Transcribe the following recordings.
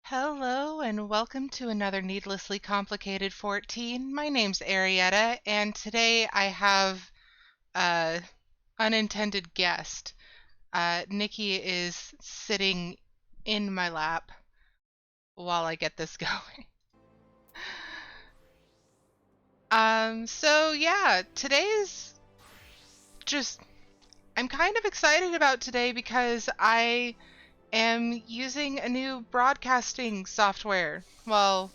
Hello and welcome to another Needlessly Complicated 14. My name's Arietta, and today I have a unintended guest. Nikki is sitting in my lap while I get this going. So yeah, today's just I'm kind of excited about today because I am using a new broadcasting software. Well,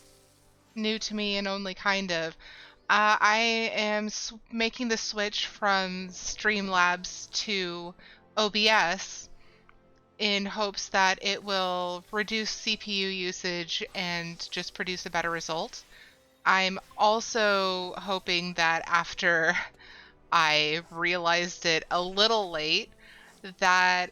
new to me and only kind of. I am making the switch from Streamlabs to OBS in hopes that it will reduce CPU usage and just produce a better result. I'm also hoping that after I realized it a little late, that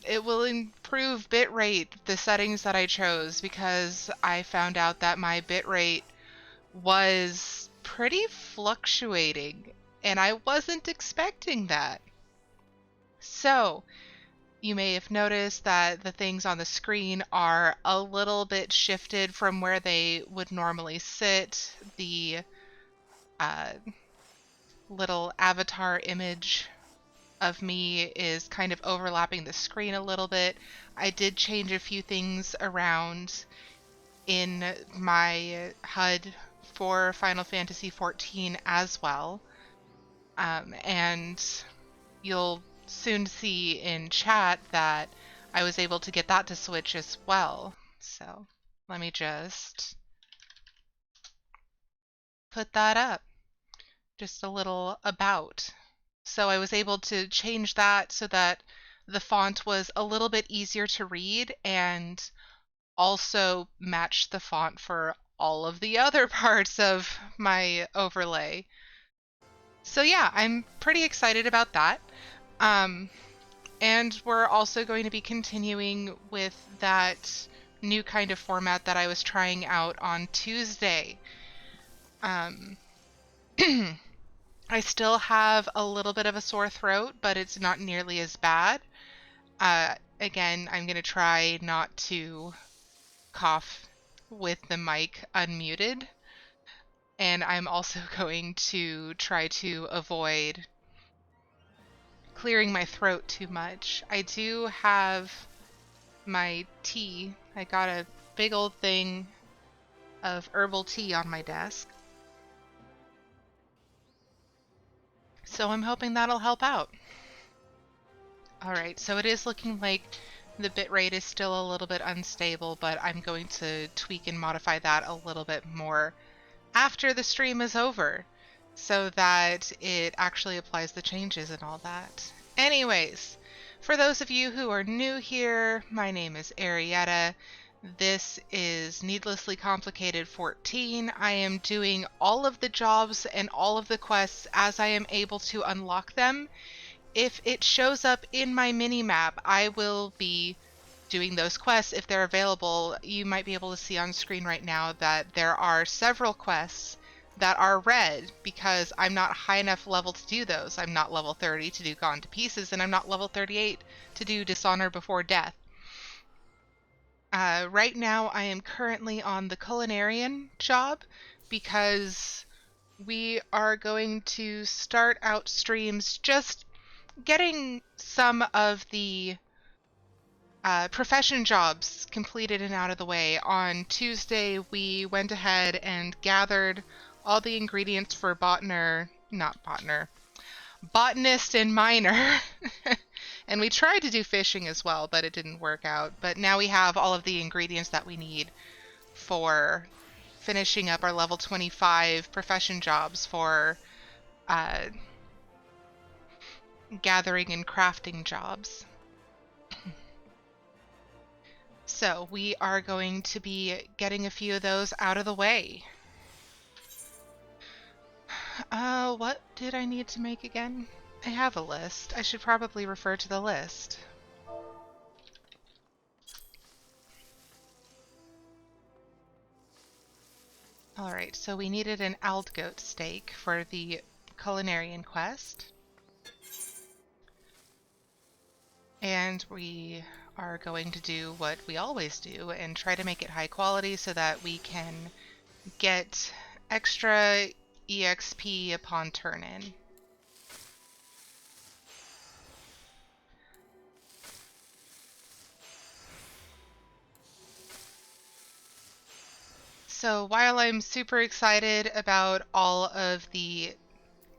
it will improve bitrate, the settings that I chose, because I found out that my bitrate was pretty fluctuating, and I wasn't expecting that. So, you may have noticed that the things on the screen are a little bit shifted from where they would normally sit. The little avatar image of me is kind of overlapping the screen a little bit. I did change a few things around in my HUD for Final Fantasy XIV as well. And you'll soon see in chat that I was able to get that to switch as well. So let me just put that up. Just a little about. So I was able to change that so that the font was a little bit easier to read and also match the font for all of the other parts of my overlay. So yeah, I'm pretty excited about that. And we're also going to be continuing with that new kind of format that I was trying out on Tuesday. Um, I still have a little bit of a sore throat, but it's not nearly as bad. Again, I'm going to try not to cough with the mic unmuted. And I'm also going to try to avoid clearing my throat too much. I do have my tea. I got a big old thing of herbal tea on my desk. So I'm hoping that'll help out. Alright, so it is looking like the bitrate is still a little bit unstable, but I'm going to tweak and modify that a little bit more after the stream is over, so that it actually applies the changes and all that. Anyways, for those of you who are new here, my name is Arietta. This is Needlessly Complicated 14. I am doing all of the jobs and all of the quests as I am able to unlock them. If it shows up in my mini-map, I will be doing those quests if they're available. You might be able to see on screen right now that there are several quests that are red because I'm not high enough level to do those. I'm not level 30 to do Gone to Pieces, and I'm not level 38 to do Dishonor Before Death. Right now I am currently on the Culinarian job because we are going to start out streams just getting some of the profession jobs completed and out of the way. On Tuesday, we went ahead and gathered all the ingredients for botanist and miner. And we tried to do fishing as well, but it didn't work out. But now we have all of the ingredients that we need for finishing up our level 25 profession jobs for gathering and crafting jobs. So we are going to be getting a few of those out of the way. What did I need to make again? I have a list. I should probably refer to the list. Alright, so we needed an Aldgoat steak for the Culinarian quest. And and we are going to do what we always do and try to make it high quality so that we can get extra EXP upon turn-in. So while I'm super excited about all of the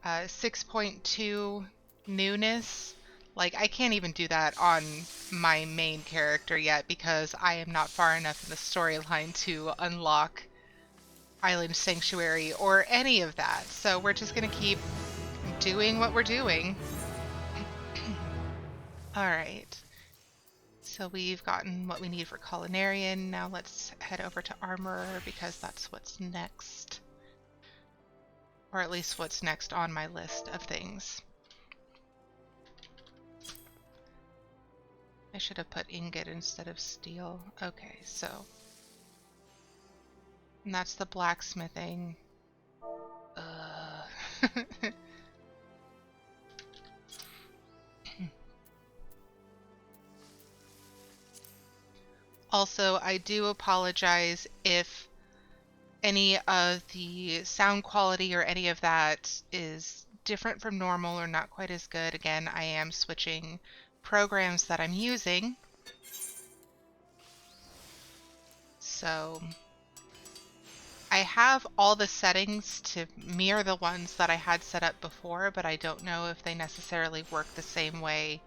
6.2 newness, like I can't even do that on my main character yet because I am not far enough in the storyline to unlock Island Sanctuary or any of that. So we're just gonna keep doing what we're doing. All right. So we've gotten what we need for Culinarian. Now let's head over to Armorer because that's what's next. Or at least what's next on my list of things. I should have put ingot instead of steel. Okay, so. And that's the blacksmithing. Also, I do apologize if any of the sound quality or any of that is different from normal or not quite as good. Again, I am switching programs that I'm using. So I have all the settings to mirror the ones that I had set up before, but I don't know if they necessarily work the same way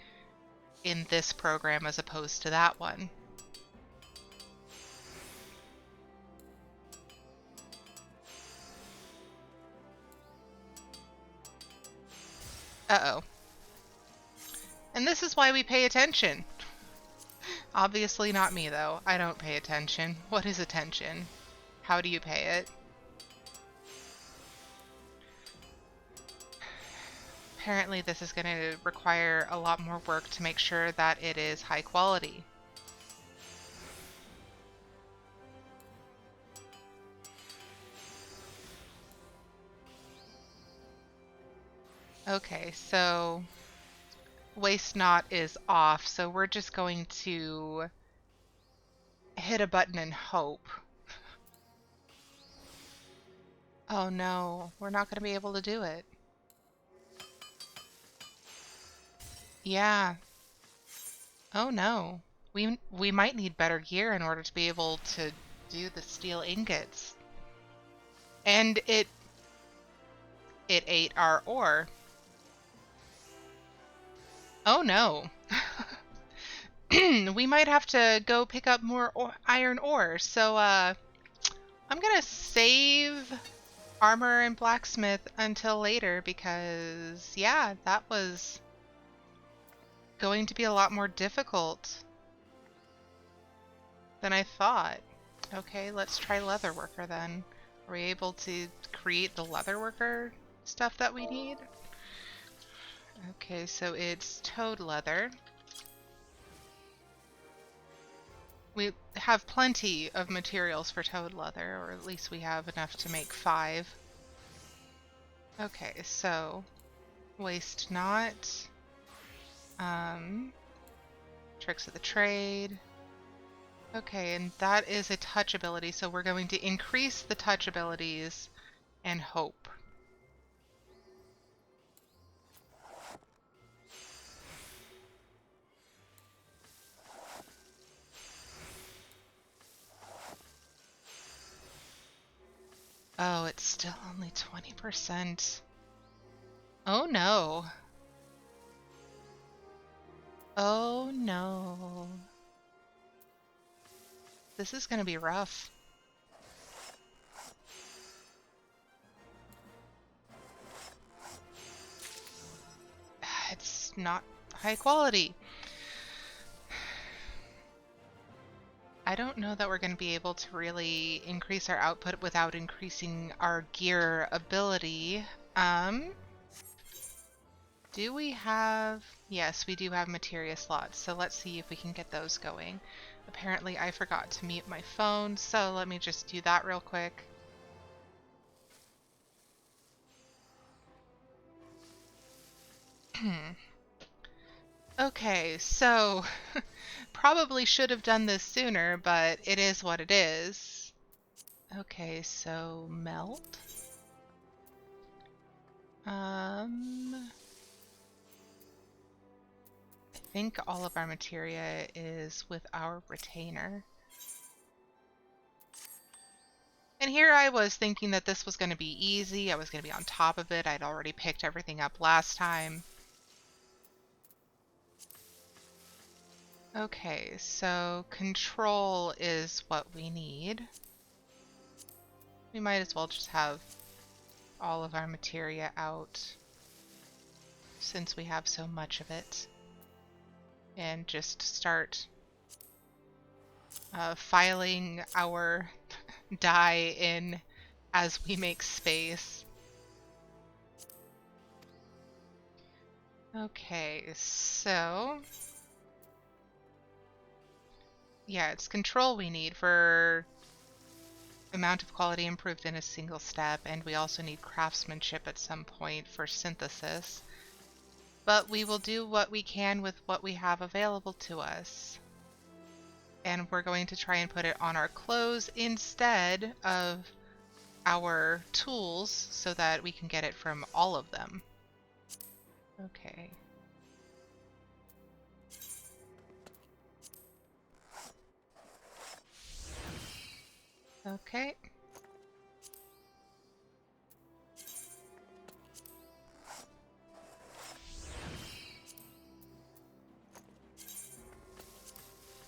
in this program as opposed to that one. Uh-oh. And this is why we pay attention. Obviously not me, though. I don't pay attention. What is attention? How do you pay it? Apparently this is going to require a lot more work to make sure that it is high quality. Okay, so waste not is off, so we're just going to hit a button and hope. Oh no, we're not going to be able to do it. Yeah. Oh no. We might need better gear in order to be able to do the steel ingots. And it ate our ore. Oh no. We might have to go pick up more iron ore. So I'm gonna save armor and blacksmith until later because yeah, that was going to be a lot more difficult than I thought. Okay, let's try leatherworker then. Are we able to create the leatherworker stuff that we need? Okay, so it's toad leather. We have plenty of materials for toad leather, or at least we have enough to make 5. Okay, so waste not. Tricks of the trade. Okay, and that is a touch ability, so we're going to increase the touch abilities and hope. Oh, it's still only 20%. Oh no. Oh no. This is gonna be rough. It's not high quality. I don't know that we're going to be able to really increase our output without increasing our gear ability. Do we have... Yes, we do have materia slots, so let's see if we can get those going. Apparently I forgot to mute my phone, so let me just do that real quick. Okay, so probably should have done this sooner, but it is what it is. Okay, so melt. I think all of our materia is with our retainer. And here I was thinking that this was going to be easy. I was going to be on top of it. I'd already picked everything up last time. Okay, so control is what we need. We might as well just have all of our materia out since we have so much of it. And just start filing our dye in as we make space. Okay, so yeah, it's control we need for amount of quality improved in a single step, and we also need craftsmanship at some point for synthesis. But we will do what we can with what we have available to us. And we're going to try and put it on our clothes instead of our tools so that we can get it from all of them. Okay. Okay.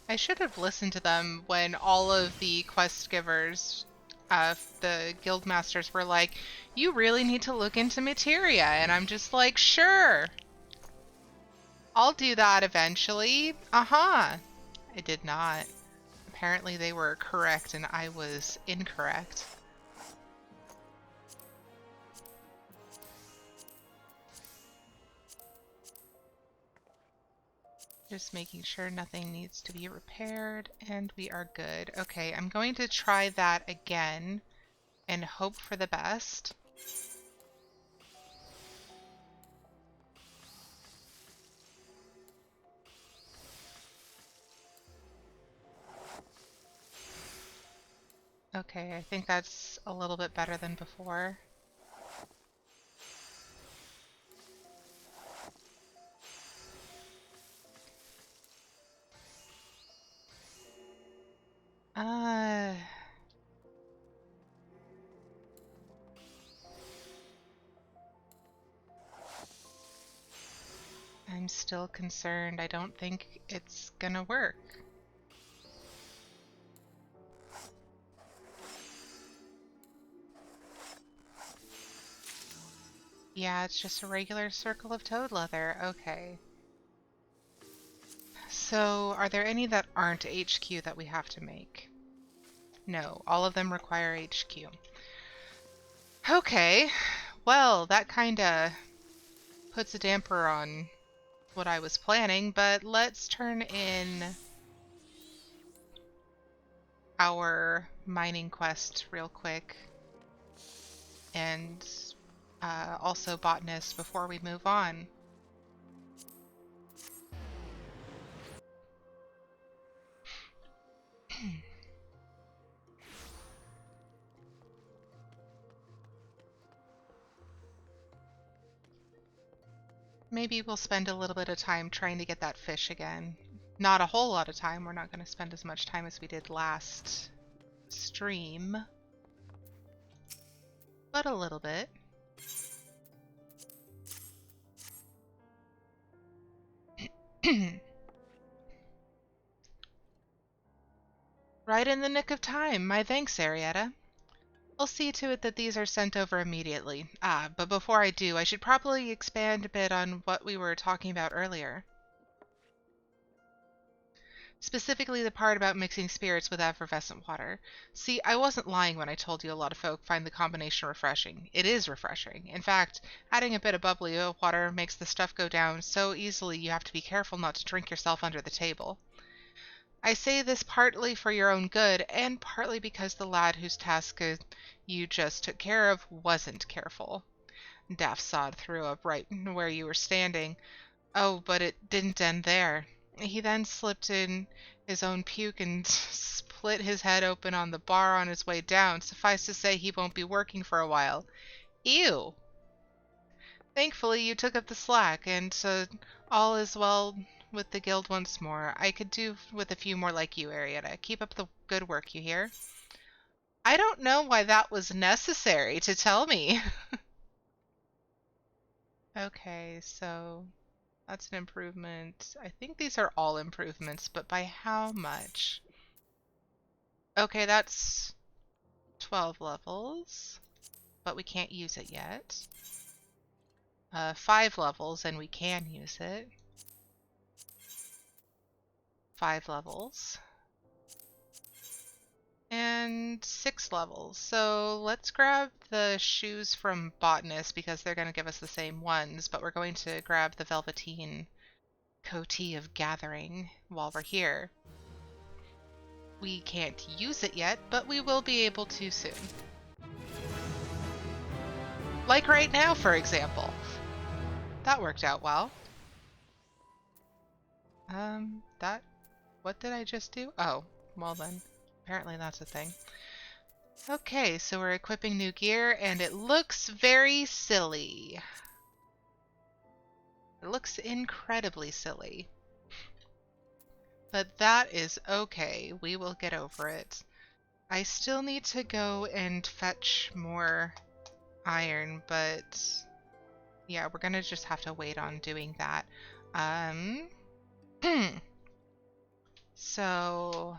I should have listened to them when all of the quest givers, the guild masters, were like, you really need to look into materia. And I'm just like, sure. I'll do that eventually. I did not. Apparently they were correct and I was incorrect. Just making sure nothing needs to be repaired, and we are good. Okay, I'm going to try that again and hope for the best. Okay, I think that's a little bit better than before. I'm still concerned. I don't think it's gonna work. Yeah, it's just a regular circle of toad leather. Okay. So, are there any that aren't HQ that we have to make? No, all of them require HQ. Okay, well, that kinda puts a damper on what I was planning, but let's turn in our mining quest real quick. And also botanist before we move on. Maybe we'll spend a little bit of time trying to get that fish again. Not a whole lot of time. We're not going to spend as much time as we did last stream. But a little bit. Right in the nick of time. My thanks, Arietta. I'll see to it that these are sent over immediately. But before I do, I should probably expand a bit on what we were talking about earlier. Specifically the part about mixing spirits with effervescent water. See, I wasn't lying when I told you a lot of folk find the combination refreshing. It is refreshing. In fact, adding a bit of bubbly water makes the stuff go down so easily you have to be careful not to drink yourself under the table. I say this partly for your own good, and partly because the lad whose task you just took care of wasn't careful. Daft sod threw up right where you were standing. Oh, but it didn't end there. He then slipped in his own puke and split his head open on the bar on his way down. Suffice to say, he won't be working for a while. Ew! Thankfully, you took up the slack, and all is well with the guild once more. I could do with a few more like you, Arietta. Keep up the good work, you hear? I don't know why that was necessary to tell me. Okay, so that's an improvement. I think these are all improvements, but by how much? Okay, that's 12 levels, but we can't use it yet. 5 levels, and we can use it. 5 levels. And 6 levels. So let's grab the shoes from Botanist because they're going to give us the same ones, but we're going to grab the Velveteen Coatee of Gathering while we're here. We can't use it yet, but we will be able to soon. Like right now, for example. That worked out well. What did I just do? Oh, well then, apparently that's a thing. Okay, so we're equipping new gear, and it looks very silly. It looks incredibly silly. But that is okay. We will get over it. I still need to go and fetch more iron, but yeah, we're gonna just have to wait on doing that. So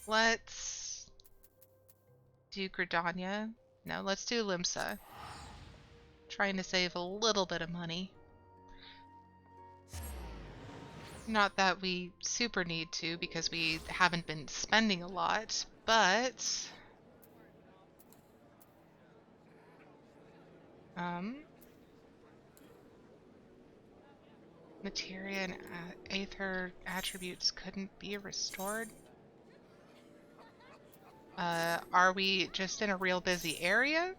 let's do Gridania. No, let's do Limsa. Trying to save a little bit of money. Not that we super need to because we haven't been spending a lot, but materia and aether attributes couldn't be restored. Are we just in a real busy area?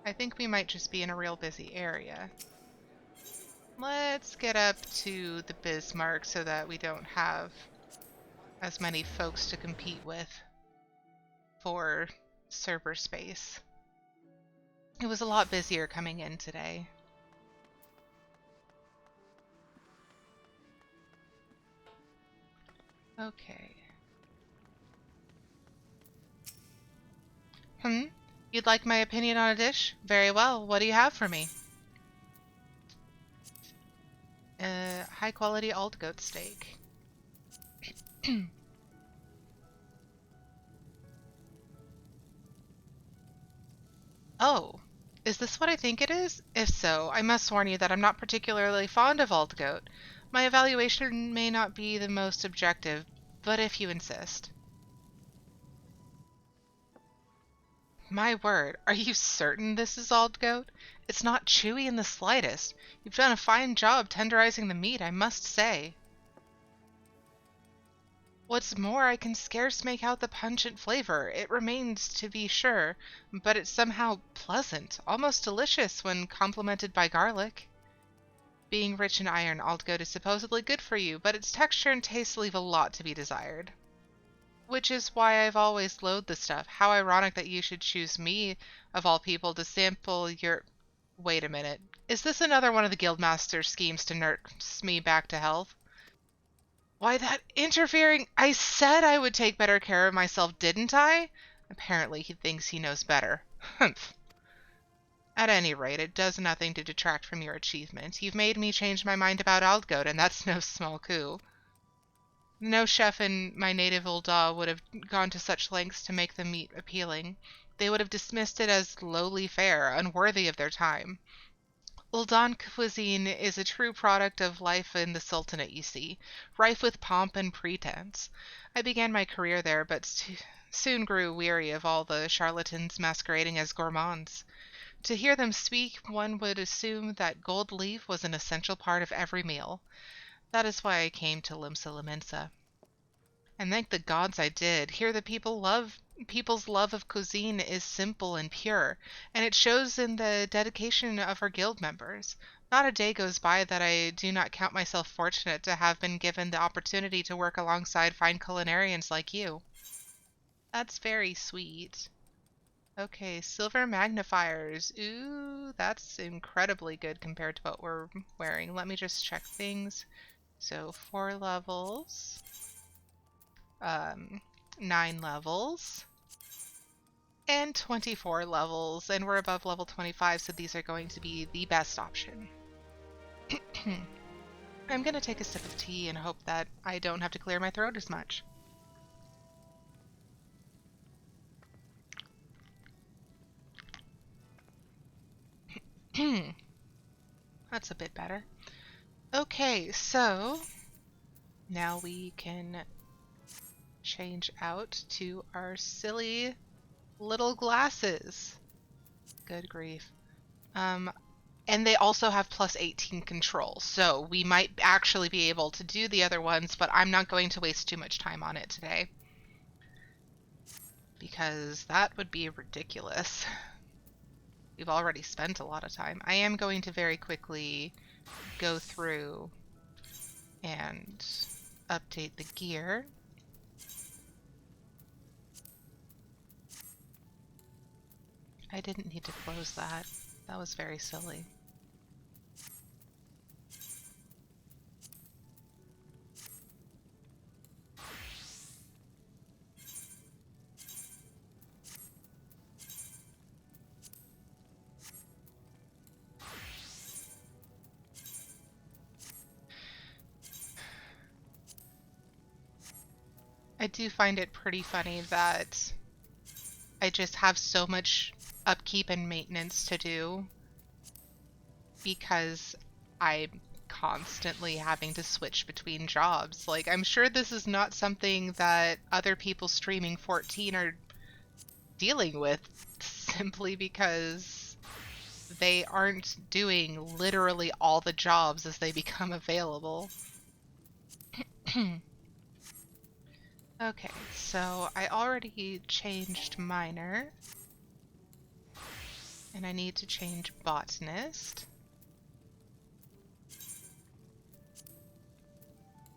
I think we might just be in a real busy area. Let's get up to the Bismarck so that we don't have as many folks to compete with for server space. It was a lot busier coming in today. Okay. You'd like my opinion on a dish? Very well. What do you have for me? High quality old goat steak. Oh, is this what I think it is? If so, I must warn you that I'm not particularly fond of old goat. My evaluation may not be the most objective, but if you insist. My word, are you certain this is old goat? It's not chewy in the slightest. You've done a fine job tenderizing the meat, I must say. What's more, I can scarce make out the pungent flavor. It remains, to be sure, but it's somehow pleasant, almost delicious when complemented by garlic. Being rich in iron, old goat is supposedly good for you, but its texture and taste leave a lot to be desired. Which is why I've always loathed the stuff. How ironic that you should choose me, of all people, to sample your... Wait a minute. Is this another one of the Guildmaster's schemes to nurse me back to health? Why, that interfering... I said I would take better care of myself, didn't I? Apparently he thinks he knows better. Humph. At any rate, it does nothing to detract from your achievement. You've made me change my mind about Aldgoat, and that's no small coup. No chef in my native Ul'dah would have gone to such lengths to make the meat appealing. They would have dismissed it as lowly fare, unworthy of their time. Ul'dah cuisine is a true product of life in the Sultanate, you see, rife with pomp and pretense. I began my career there, but soon grew weary of all the charlatans masquerading as gourmands. To hear them speak, one would assume that gold leaf was an essential part of every meal. That is why I came to Limsa Lominsa. And thank the gods I did. Here the people love people's love of cuisine is simple and pure, and it shows in the dedication of our guild members. Not a day goes by that I do not count myself fortunate to have been given the opportunity to work alongside fine culinarians like you. That's very sweet. Okay, silver magnifiers. Ooh, that's incredibly good compared to what we're wearing. Let me just check things. So 4 levels, 9 levels, and 24 levels, and we're above level 25, so these are going to be the best option. I'm gonna take a sip of tea and hope that I don't have to clear my throat as much. That's a bit better. Okay, so now we can change out to our silly little glasses. Good grief. And they also have plus 18 control, so we might actually be able to do the other ones, but I'm not going to waste too much time on it today, because that would be ridiculous. We've already spent a lot of time. I am going to very quickly go through and update the gear. I didn't need to close that. That was very silly. I do find it pretty funny that I just have so much upkeep and maintenance to do because I'm constantly having to switch between jobs. Like, I'm sure this is not something that other people streaming 14 are dealing with, simply because they aren't doing literally all the jobs as they become available. Okay, so I already changed miner, and I need to change botanist.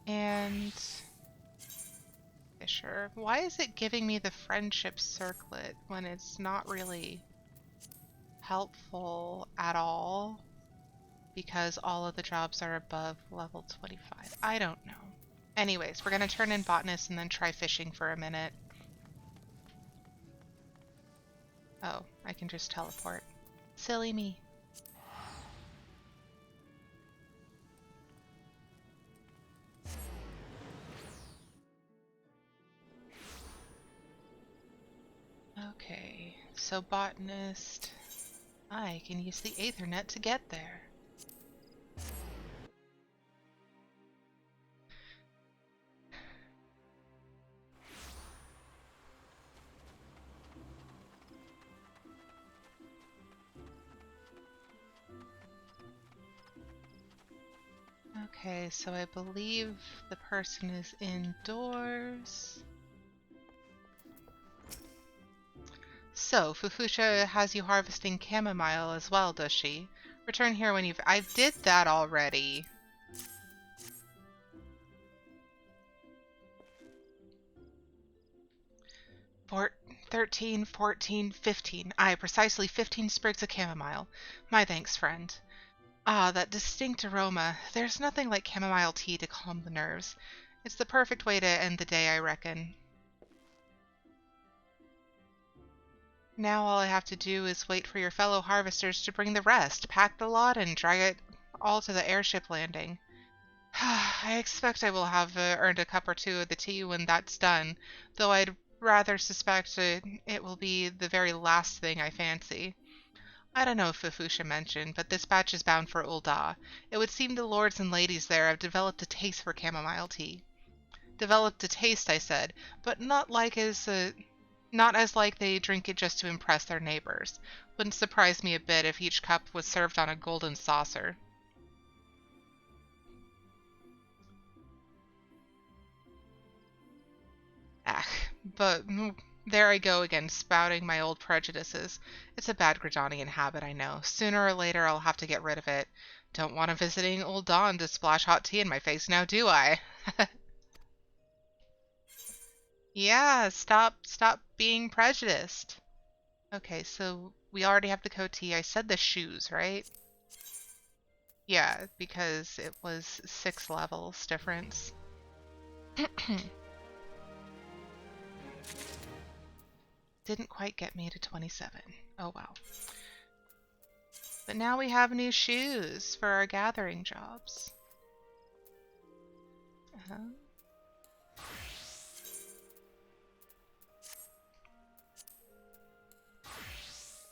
And Fisher. Why is it giving me the friendship circlet when it's not really helpful at all? Because all of the jobs are above level 25. I don't know. Anyways, we're gonna turn in botanist and then try fishing for a minute. Oh, I can just teleport. Silly me. Okay, so botanist. I can use the Aethernet to get there. Okay, so I believe the person is indoors. So, Fufusha has you harvesting chamomile as well, does she? Return here when you've... I did that already. Four, 13, 14, 15. Aye, precisely 15 sprigs of chamomile. My thanks, friend. Ah, that distinct aroma. There's nothing like chamomile tea to calm the nerves. It's the perfect way to end the day, I reckon. Now all I have to do is wait for your fellow harvesters to bring the rest, pack the lot, and drag it all to the airship landing. I expect I will have earned a cup or two of the tea when that's done, though I'd rather suspect it will be the very last thing I fancy. I don't know if Fufusha mentioned, but this batch is bound for Ul'dah. It would seem the lords and ladies there have developed a taste for chamomile tea. Developed a taste, I said, but not as like they drink it just to impress their neighbors. Wouldn't surprise me a bit if each cup was served on a golden saucer. Ah, but There I go again, spouting my old prejudices. It's a bad Gridanian habit, I know. Sooner or later I'll have to get rid of it. Don't want a visiting old Dawn to splash hot tea in my face now, do I? Yeah, stop being prejudiced. Okay, so we already have the coatee. I said the shoes, right? Yeah, because it was 6 levels difference. Didn't quite get me to 27. Oh well. But now we have new shoes for our gathering jobs.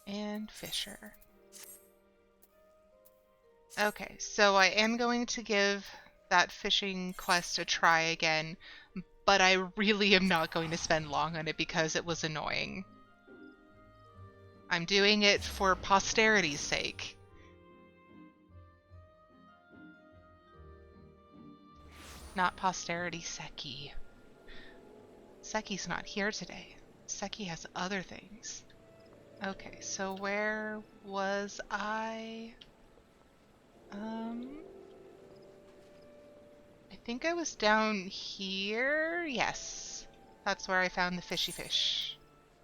And Fisher. Okay, so I am going to give that fishing quest a try again, but I really am not going to spend long on it because it was annoying. I'm doing it for posterity's sake. Not posterity Seki. Seki's not here today. Seki has other things. Okay, so where was I? I think I was down here. Yes, that's where I found the fishy fish.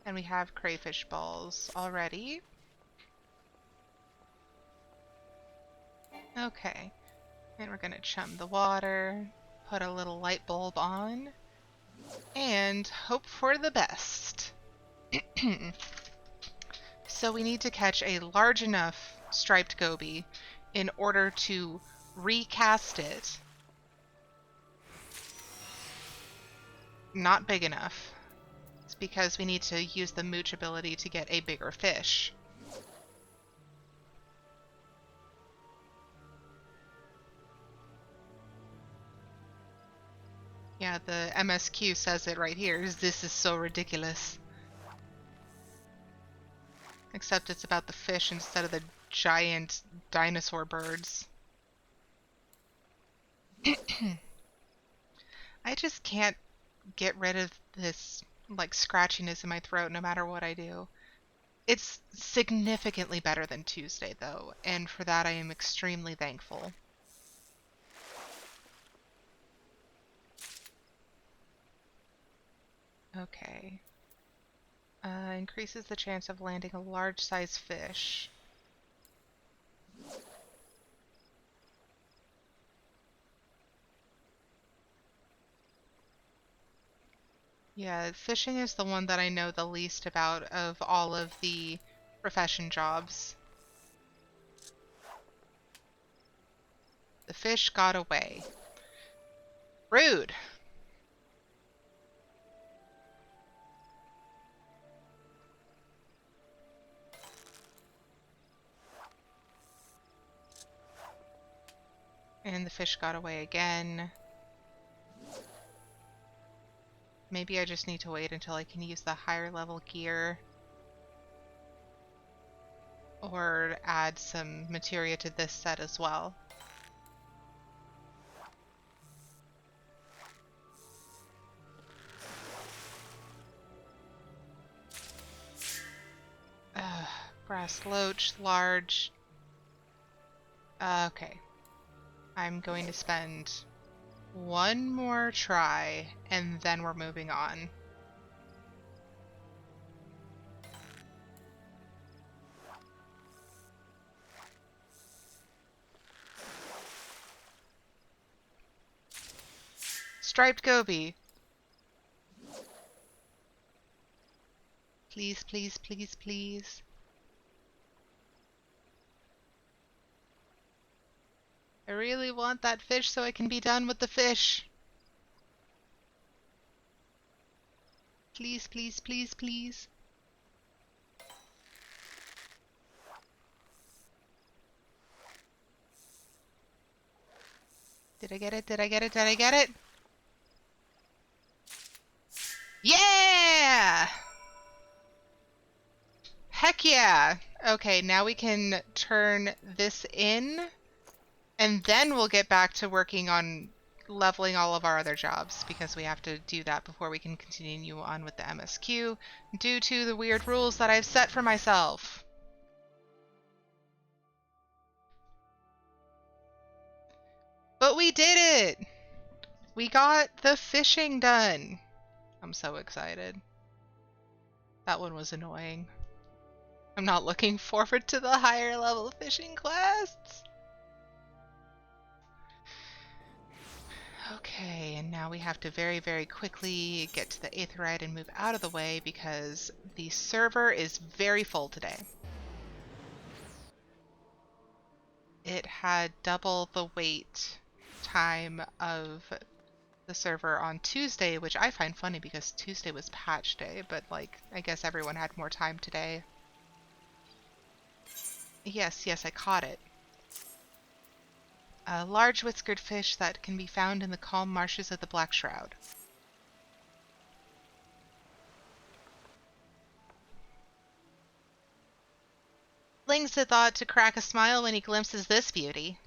And we have crayfish balls already. Okay, and we're gonna chum the water, put a little light bulb on, and hope for the best. So we need to catch a large enough striped goby in order to recast it. Not big enough. It's because we need to use the mooch ability to get a bigger fish. Yeah, the MSQ says it right here. This is so ridiculous. Except it's about the fish instead of the giant dinosaur birds. I just can't get rid of this, like, scratchiness in my throat no matter what I do. It's significantly better than Tuesday, though, and for that I am extremely thankful. Okay. Increases the chance of landing a large-sized fish. Yeah, fishing is the one that I know the least about of all of the profession jobs. The fish got away. Rude! And the fish got away again. Maybe I just need to wait until I can use the higher level gear. Or add some materia to this set as well. Brass loach, large. Okay. I'm going to spend one more try, and then we're moving on. Striped goby. Please, please, please, please. I really want that fish so I can be done with the fish. Please, please, please, please. Did I get it? Did I get it? Did I get it? Yeah! Heck yeah! Okay, now we can turn this in, and then we'll get back to working on leveling all of our other jobs because we have to do that before we can continue on with the MSQ due to the weird rules that I've set for myself. But we did it! We got the fishing done. I'm so excited. That one was annoying. I'm not looking forward to the higher level fishing quests. Okay, and now we have to very, very quickly get to the Aetheryte and move out of the way because the server is very full today. It had double the wait time of the server on Tuesday, which I find funny because Tuesday was patch day, but like, I guess everyone had more time today. Yes, I caught it. A large whiskered fish that can be found in the calm marshes of the Black Shroud. Ling's the thought to crack a smile when he glimpses this beauty.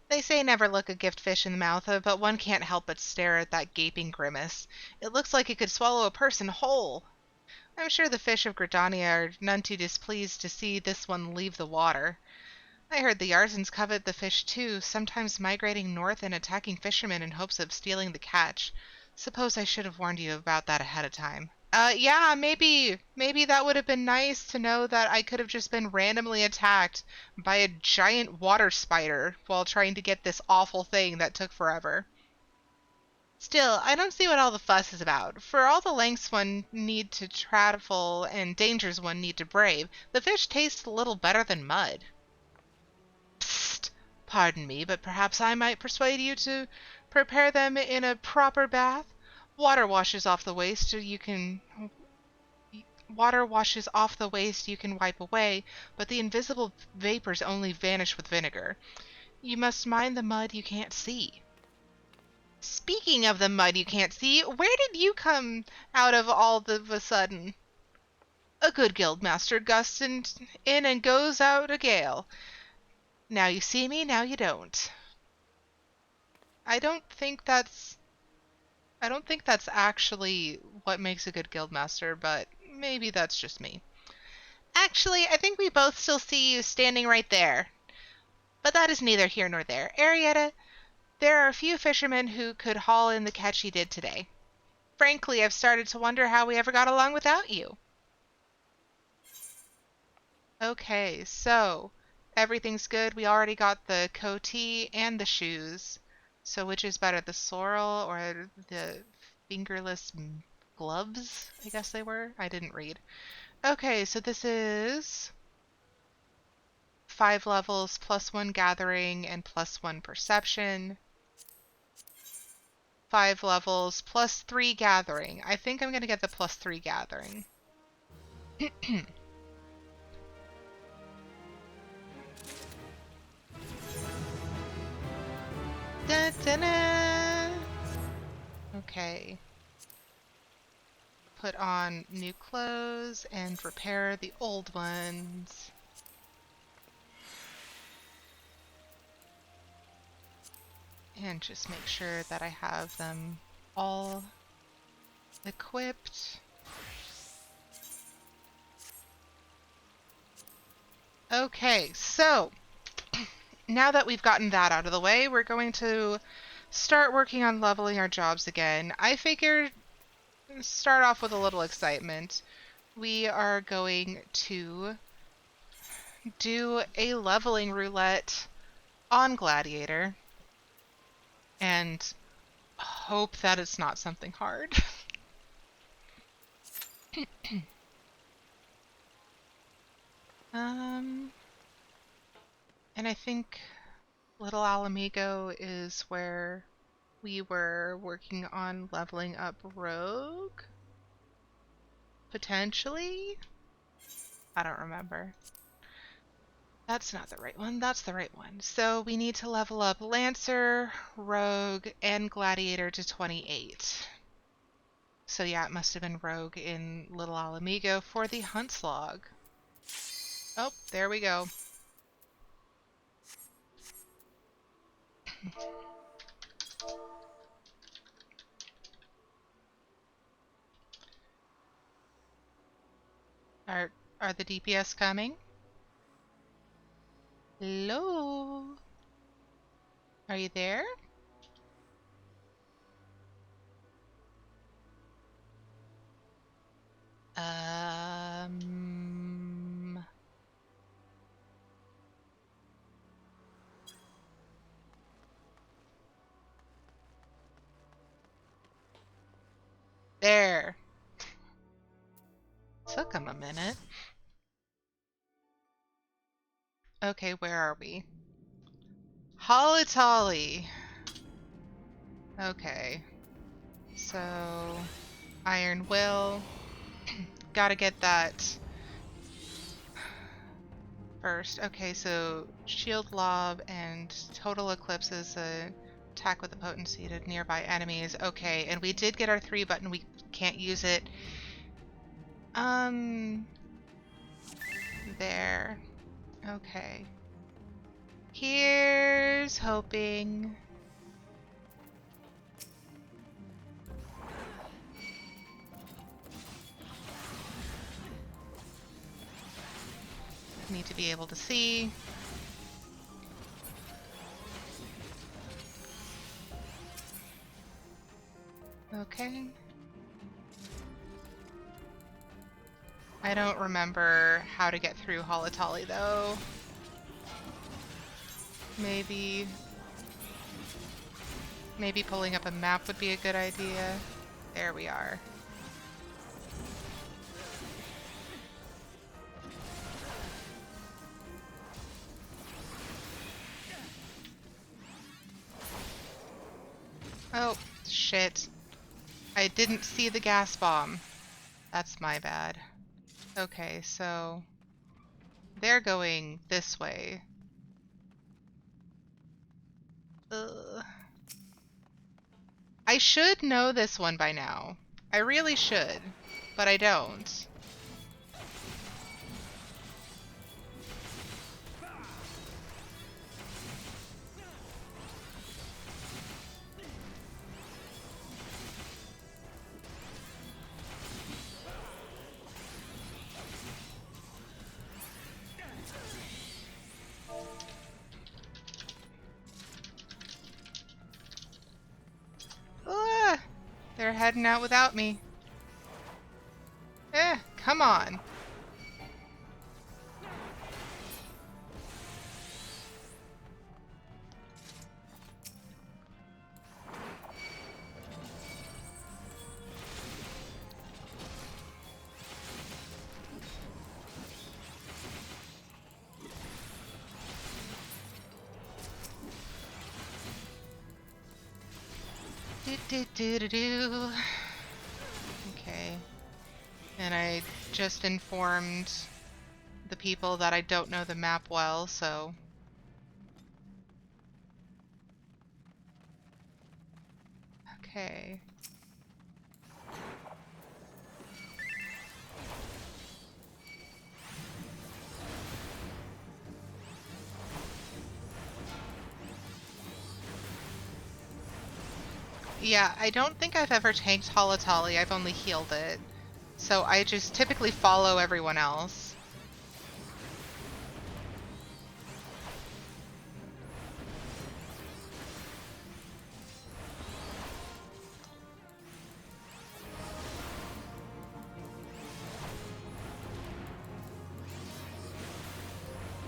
They say never look a gift fish in the mouth, but one can't help but stare at that gaping grimace. It looks like it could swallow a person whole. I'm sure the fish of Gridania are none too displeased to see this one leave the water. I heard the Yarzans covet the fish too, sometimes migrating north and attacking fishermen in hopes of stealing the catch. Suppose I should have warned you about that ahead of time. Yeah, maybe that would have been nice to know that I could have just been randomly attacked by a giant water spider while trying to get this awful thing that took forever. Still, I don't see what all the fuss is about. For all the lengths one need to travel and dangers one need to brave, the fish taste a little better than mud. Psst! Pardon me, but perhaps I might persuade you to prepare them in a proper bath? Water washes off the waste you can wipe away, but the invisible vapors only vanish with vinegar. You must mind the mud you can't see. Speaking of the mud you can't see, where did you come out of all of a sudden? A good guildmaster gusts in and goes out a gale. Now you see me, now you don't. I don't think that's actually what makes a good guildmaster, but maybe that's just me. Actually, I think we both still see you standing right there. But that is neither here nor there. Arietta, there are a few fishermen who could haul in the catch you did today. Frankly, I've started to wonder how we ever got along without you. Okay, so everything's good. We already got the coatee and the shoes. So which is better, the sorrel or the fingerless gloves? I guess they were. I didn't read. Okay, so this is 5 levels, +1 gathering, and +1 perception. 5 levels, +3 gathering. I think I'm going to get the +3 gathering. Da, da, da. Okay. Put on new clothes and repair the old ones. And just make sure that I have them all equipped. Okay, so now that we've gotten that out of the way, we're going to start working on leveling our jobs again. I figured start off with a little excitement. We are going to do a leveling roulette on Gladiator and hope that it's not something hard. And I think Little Alamigo is where we were working on leveling up Rogue? Potentially? I don't remember. That's not the right one. That's the right one. So we need to level up Lancer, Rogue, and Gladiator to 28. So yeah, it must have been Rogue in Little Alamigo for the Hunt's Log. Oh, there we go. Are the DPS coming? Hello? Are you there? There. Took him a minute. Okay, where are we? Holly. Okay. So, Iron Will. Gotta get that first. Okay, so Shield Lob and Total Eclipse is a attack with the potency to nearby enemies. Okay, and we did get our 3 button. We can't use it. There. Okay. Here's hoping. Need to be able to see. Okay. I don't remember how to get through Holotolly though. Maybe pulling up a map would be a good idea. There we are. Oh, shit. I didn't see the gas bomb. That's my bad. Okay, so they're going this way. Ugh. I should know this one by now. I really should, but I don't. They're heading out without me. Come on. Okay. And I just informed the people that I don't know the map well, so... Okay. Yeah, I don't think I've ever tanked Holotolly, I've only healed it. So I just typically follow everyone else.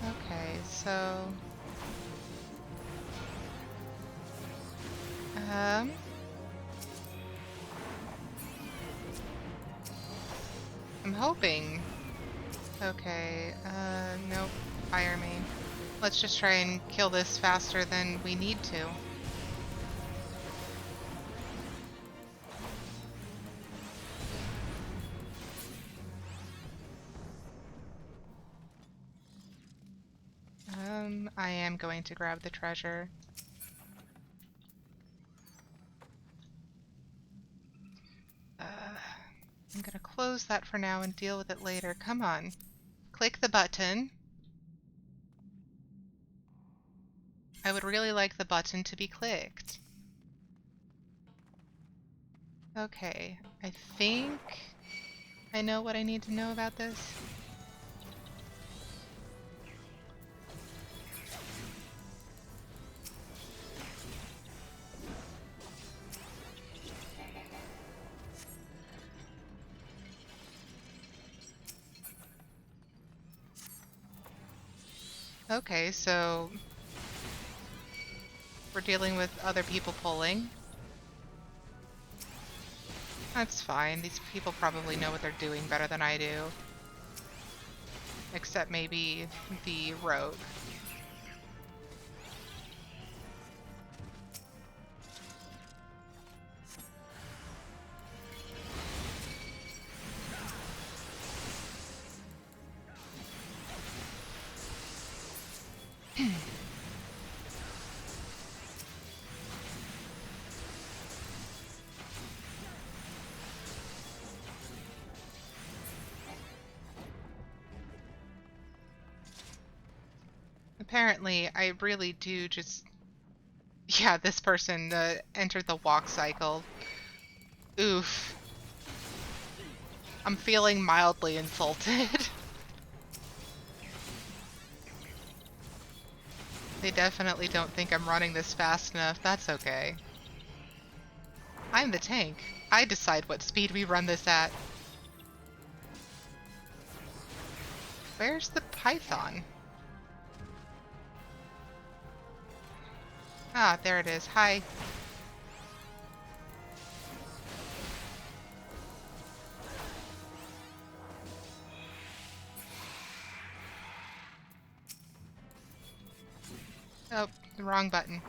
Okay, so... I'm hoping. Okay, nope. Fire me. Let's just try and kill this faster than we need to. I am going to grab the treasure. I'm gonna close that for now and deal with it later. Come on. Click the button. I would really like the button to be clicked. Okay, I think I know what I need to know about this. Okay, so we're dealing with other people pulling. That's fine. These people probably know what they're doing better than I do. Except maybe the rogue. Apparently, I really do just... Yeah, this person entered the walk cycle. Oof. I'm feeling mildly insulted. They definitely don't think I'm running this fast enough. That's okay. I'm the tank. I decide what speed we run this at. Where's the python? Ah, there it is. Hi. Oh, the wrong button.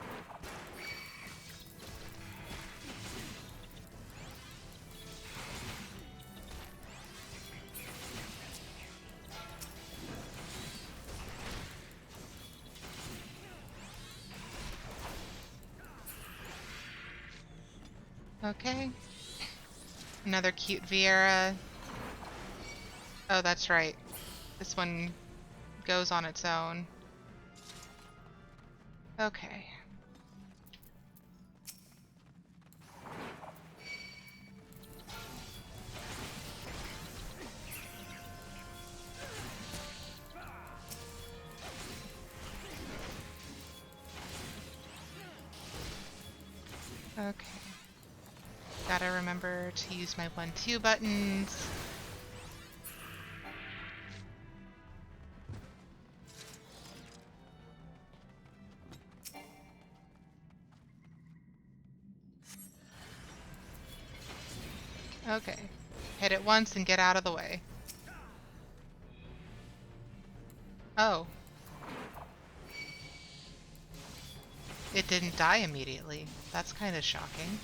Okay. Another cute Viera. Oh, that's right. This one goes on its own. Okay. Okay. Gotta remember to use my 1-2 buttons. Okay. Hit it once and get out of the way. Oh. It didn't die immediately. That's kind of shocking.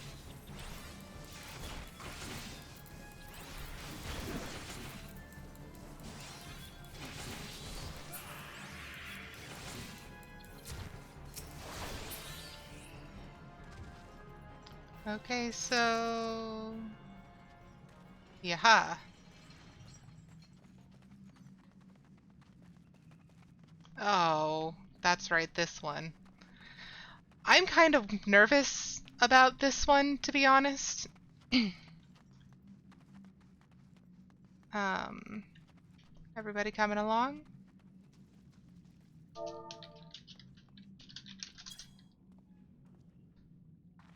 Okay, so... Yaha. Oh, that's right, this one. I'm kind of nervous about this one, to be honest. Everybody coming along?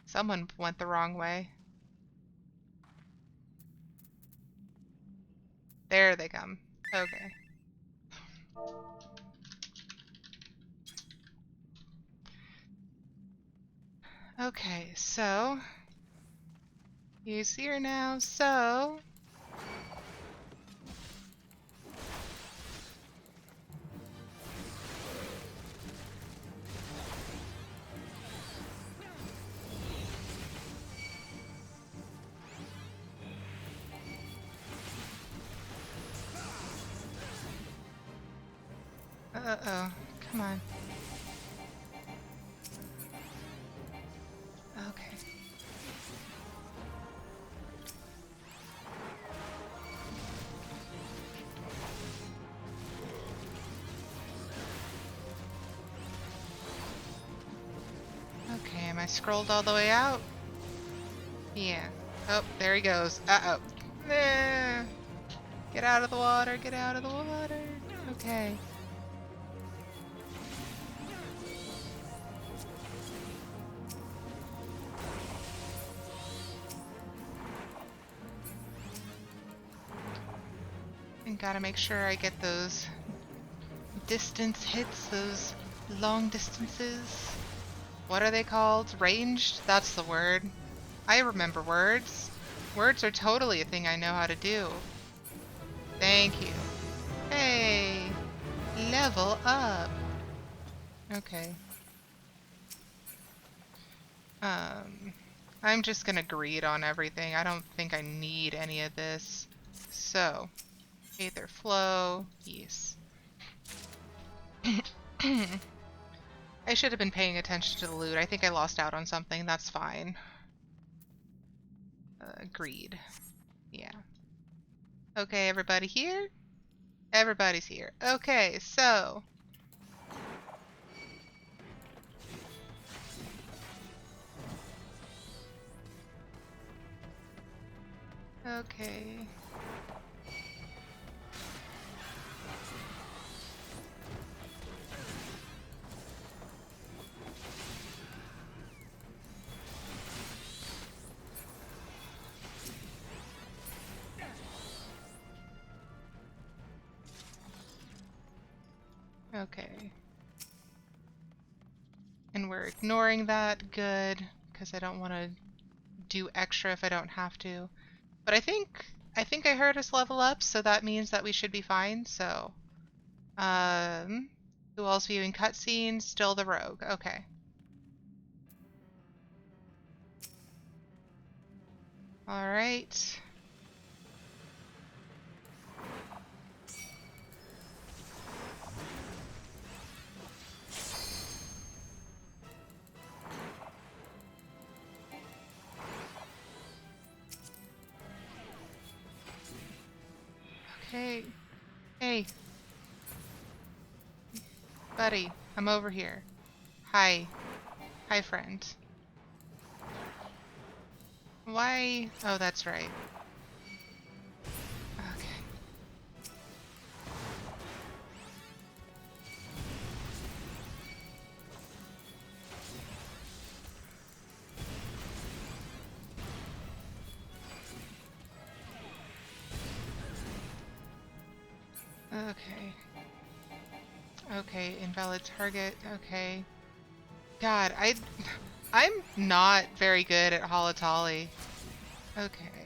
Someone went the wrong way. There they come. Okay. Okay, so... He's here now, so... Uh-oh. Come on. Okay. am I scrolled all the way out? Yeah. Oh, there he goes. Uh-oh. Nah. Get out of the water, get out of the water. Okay. And gotta make sure I get those distance hits, those long distances. What are they called? Ranged? That's the word. I remember words. Words are totally a thing I know how to do. Thank you. Hey! Level up! Okay. I'm just gonna greed on everything. I don't think I need any of this. So, Aether Flow, yes. I should have been paying attention to the loot. I think I lost out on something. That's fine. Greed. Yeah. Okay, everybody here? Everybody's here. Okay, so... Okay. Okay. And we're ignoring that. Good. Because I don't want to do extra if I don't have to. But I think I heard us level up, so that means that we should be fine. So, who else viewing cutscenes? Still the rogue. Okay. All right. Okay. Hey. Buddy, I'm over here. Hi. Hi, friend. Why? Oh, that's right. Okay. Okay, invalid target. Okay. God, I'm not very good at Halatali. Okay.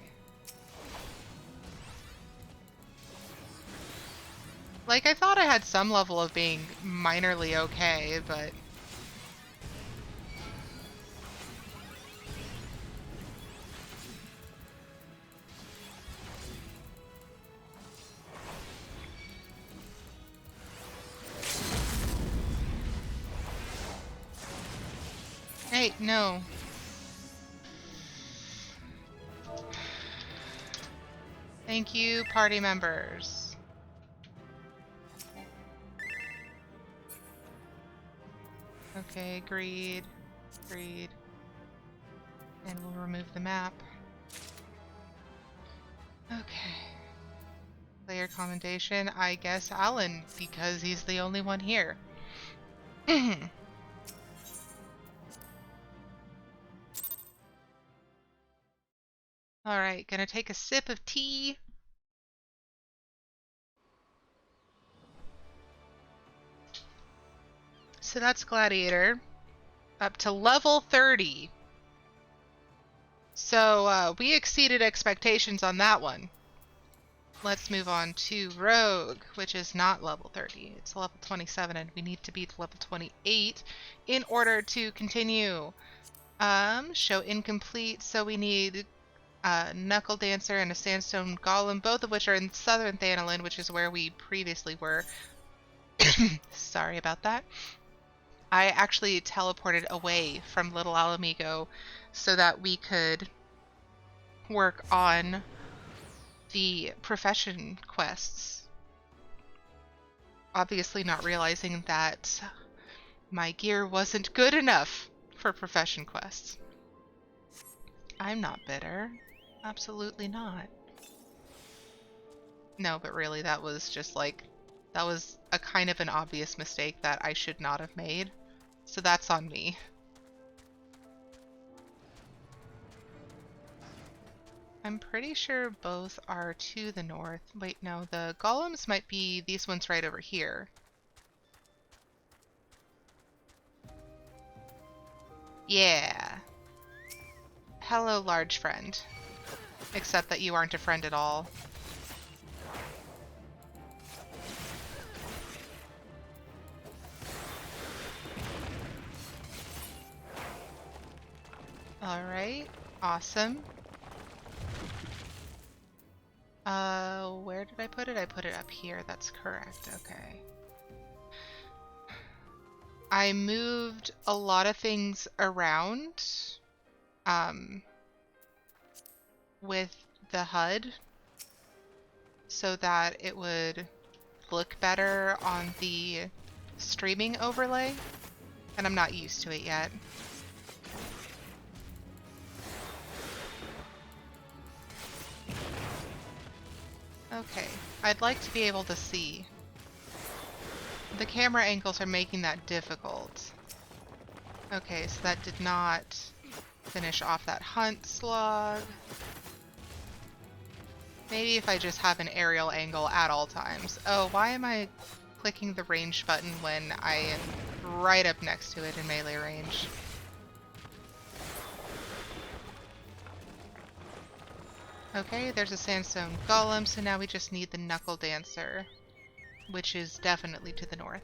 Like, I thought I had some level of being minorly okay, but... Hey, no. Thank you, party members. Okay, agreed. Agreed. And we'll remove the map. Okay. Player commendation, I guess Alan, because he's the only one here. Alright, gonna take a sip of tea. So that's Gladiator. Up to level 30. So we exceeded expectations on that one. Let's move on to Rogue, which is not level 30. It's level 27, and we need to beat level 28 in order to continue. Show incomplete, so we need a Knuckle Dancer and a Sandstone Golem, both of which are in Southern Thanalan, which is where we previously were. Sorry about that. I actually teleported away from Little Alamigo so that we could work on the profession quests. Obviously not realizing that my gear wasn't good enough for profession quests. I'm not bitter. Absolutely not. No, but really, that was just like, that was a kind of an obvious mistake that I should not have made. So that's on me. I'm pretty sure both are to the north. Wait, no, the golems might be these ones right over here. Yeah. Hello, large friend. Except that you aren't a friend at all. Alright, awesome. Where did I put it? I put it up here, that's correct, okay. I moved a lot of things around, with the HUD so that it would look better on the streaming overlay, and I'm not used to it yet. Okay, I'd like to be able to see. The camera angles are making that difficult. Okay, so that did not finish off that hunt slog. Maybe if I just have an aerial angle at all times. Oh, why am I clicking the range button when I am right up next to it in melee range? Okay, there's a sandstone golem, so now we just need the knuckle dancer, which is definitely to the north.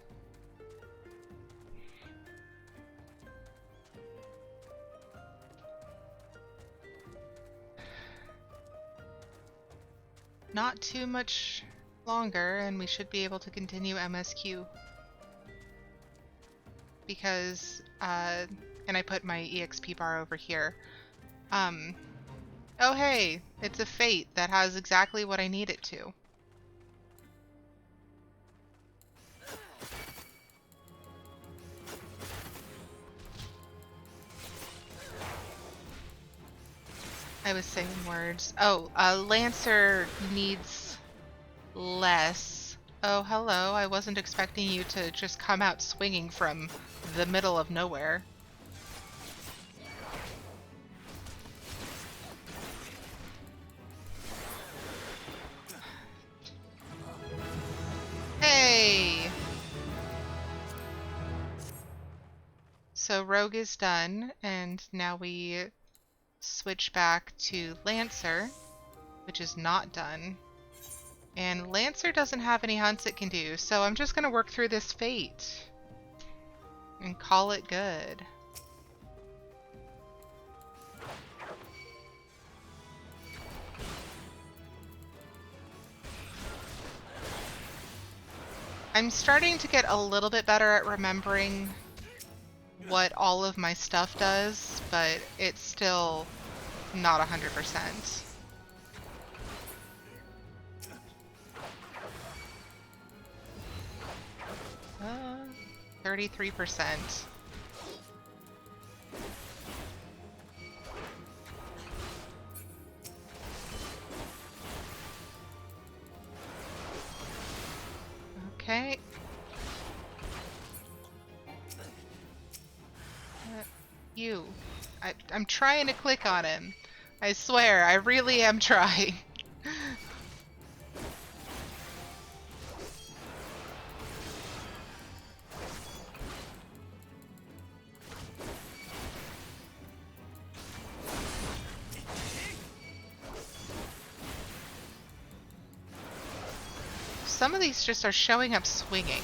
Not too much longer, and we should be able to continue MSQ. Because, and I put my EXP bar over here. Oh hey, it's a fate that has exactly what I need it to. I was saying words. Oh, Lancer needs less. Oh, hello. I wasn't expecting you to just come out swinging from the middle of nowhere. Hey! So Rogue is done, and now we switch back to Lancer, which is not done. And Lancer doesn't have any hunts it can do, so I'm just gonna work through this fate and call it good. I'm starting to get a little bit better at remembering what all of my stuff does, but it's still not 100%. 33%. Okay. I'm trying to click on him. I swear, I really am trying. Some of these just are showing up swinging,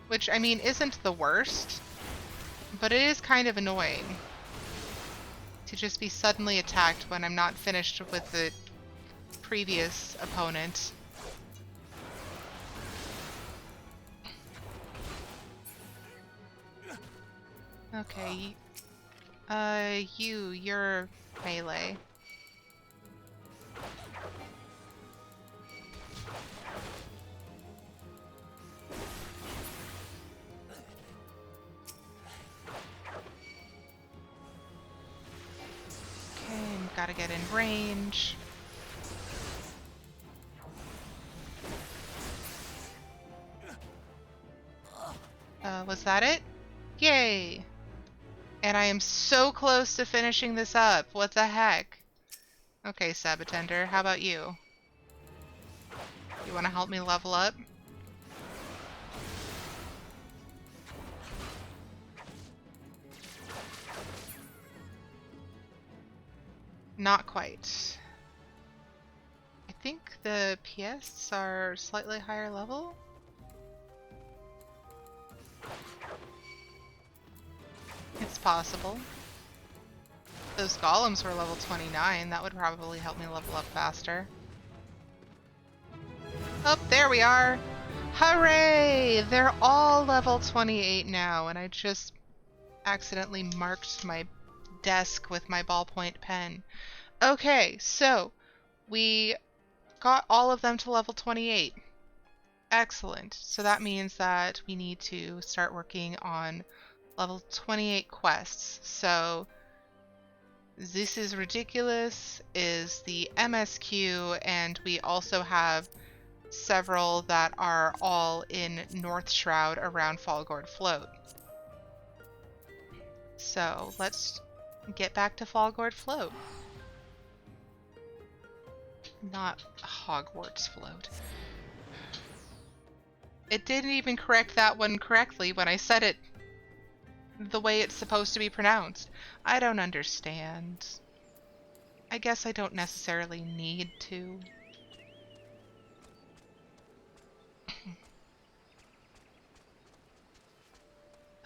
which, I mean, isn't the worst, but it is kind of annoying to just be suddenly attacked when I'm not finished with the previous opponent. Okay. You're melee. Gotta get in range. Was that it? Yay! And I am so close to finishing this up. What the heck? Okay, Sabatender, how about you? You want to help me level up? Not quite. I think the PS are slightly higher level. It's possible. Those golems were level 29. That would probably help me level up faster. Oh, there we are! Hooray! They're all level 28 now, and I just accidentally marked my desk with my ballpoint pen. Okay, so we got all of them to level 28. Excellent. So that means that we need to start working on level 28 quests. So This Is Ridiculous is the MSQ, and we also have several that are all in North Shroud around Fallgourd Float. So let's get back to Fallgourd Float. Not Hogwarts Float. It didn't even correct that one correctly when I said it the way it's supposed to be pronounced. I don't understand. I guess I don't necessarily need to.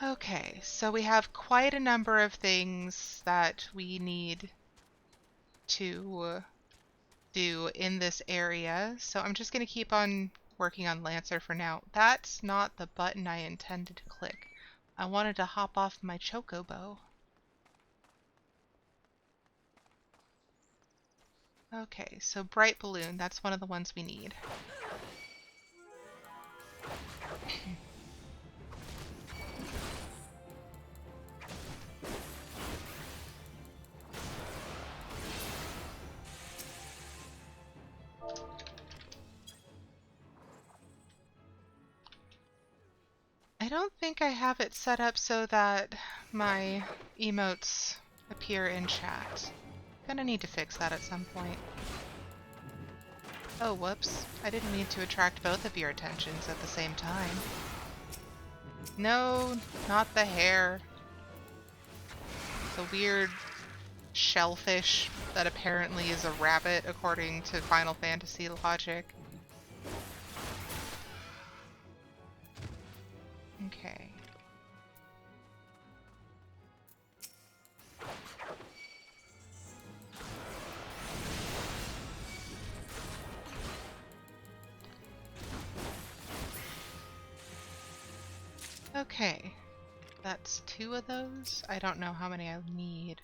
Okay, so we have quite a number of things that we need to do in this area. So I'm just going to keep on working on Lancer for now. That's not the button I intended to click. I wanted to hop off my chocobo. Okay, so Bright Balloon, that's one of the ones we need. I don't think I have it set up so that my emotes appear in chat. Gonna need to fix that at some point. Oh, whoops. I didn't mean to attract both of your attentions at the same time. No, not the hair. The weird shellfish that apparently is a rabbit according to Final Fantasy logic. Okay. Okay. That's 2 of those. I don't know how many I need.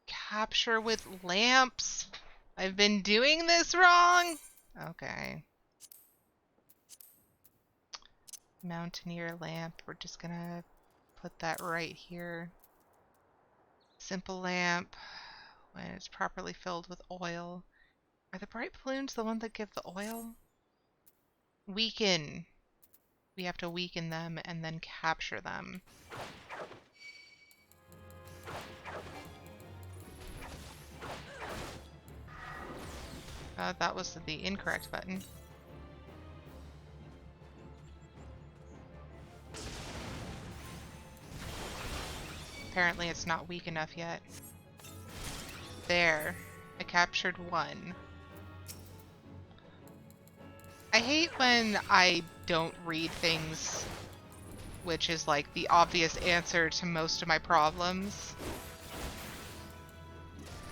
Capture with lamps. I've been doing this wrong. Okay. Mountaineer lamp. We're just gonna put that right here. Simple lamp. When it's properly filled with oil. Are the bright balloons the one that give the oil? Weaken. We have to weaken them and then capture them. That was the incorrect button. Apparently it's not weak enough yet. There. I captured 1. I hate when I don't read things, which is like the obvious answer to most of my problems.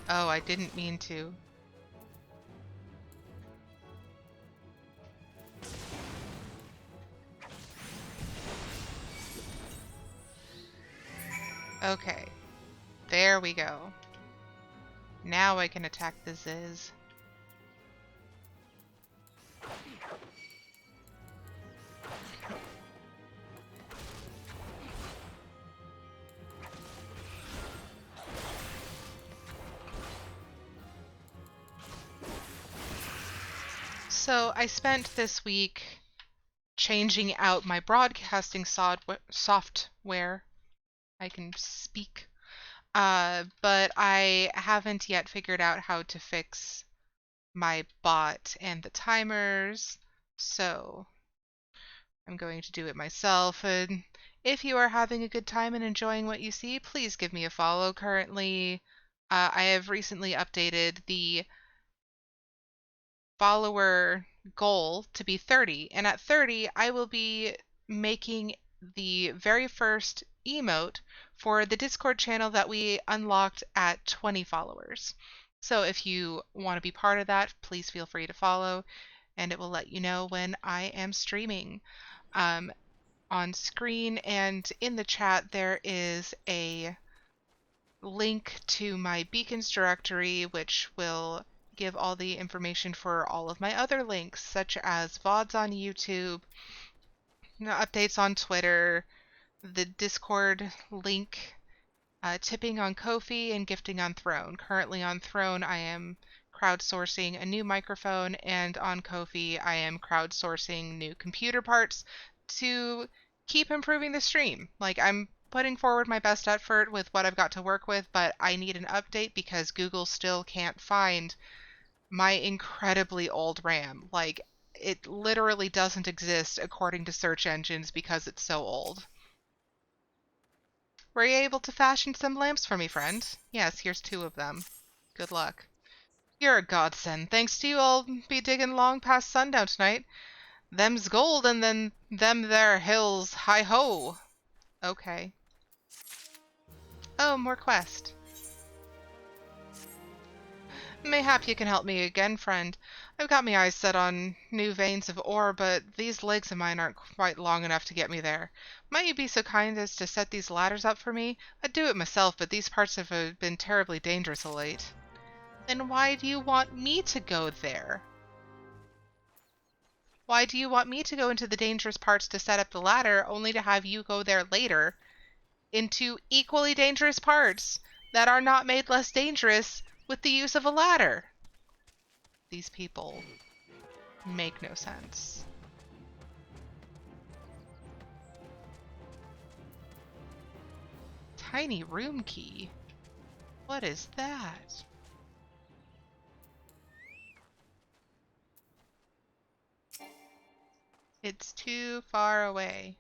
Oh, I didn't mean to. Okay. There we go. Now I can attack the Ziz. So I spent this week changing out my broadcasting software. I can speak. But I haven't yet figured out how to fix my bot and the timers, so I'm going to do it myself. And if you are having a good time and enjoying what you see, please give me a follow. Currently, I have recently updated the follower goal to be 30, and at 30, I will be making the very first emote for the Discord channel that we unlocked at 20 followers. So if you want to be part of that, please feel free to follow, and it will let you know when I am streaming. On screen and in the chat, there is a link to my beacons directory, which will give all the information for all of my other links, such as VODs on YouTube, updates on Twitter, the Discord link, tipping on Ko-fi, and gifting on Throne. Currently on Throne, I am crowdsourcing a new microphone, and on Ko-fi, I am crowdsourcing new computer parts to keep improving the stream. Like, I'm putting forward my best effort with what I've got to work with, but I need an update because Google still can't find my incredibly old RAM. Like, it literally doesn't exist according to search engines because it's so old. Were you able to fashion some lamps for me, friend? Yes, here's 2 of them. Good luck. You're a godsend. Thanks to you, I'll be digging long past sundown tonight. Them's gold and then them there hills, hi-ho. Okay. Oh, more quest. Mayhap you can help me again, friend. I've got me eyes set on new veins of ore, but these legs of mine aren't quite long enough to get me there. Might you be so kind as to set these ladders up for me? I'd do it myself, but these parts have been terribly dangerous of late. Then why do you want me to go there? Why do you want me to go into the dangerous parts to set up the ladder, only to have you go there later into equally dangerous parts that are not made less dangerous with the use of a ladder? These people make no sense. Tiny room key? What is that? It's too far away.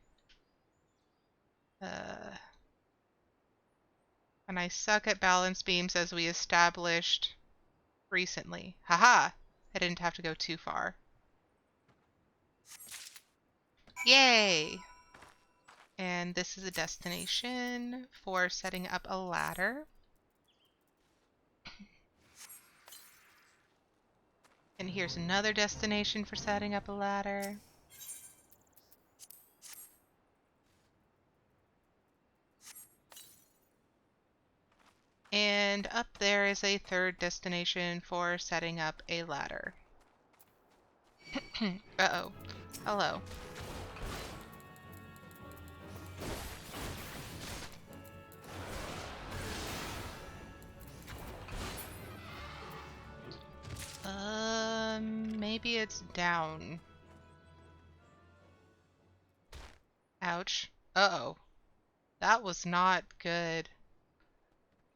And I suck at balance beams, as we established recently. Haha! I didn't have to go too far. Yay! And this is a destination for setting up a ladder. And here's another destination for setting up a ladder. And up there is a third destination for setting up a ladder. Uh-oh. Hello. Maybe it's down. Ouch. Uh-oh. That was not good.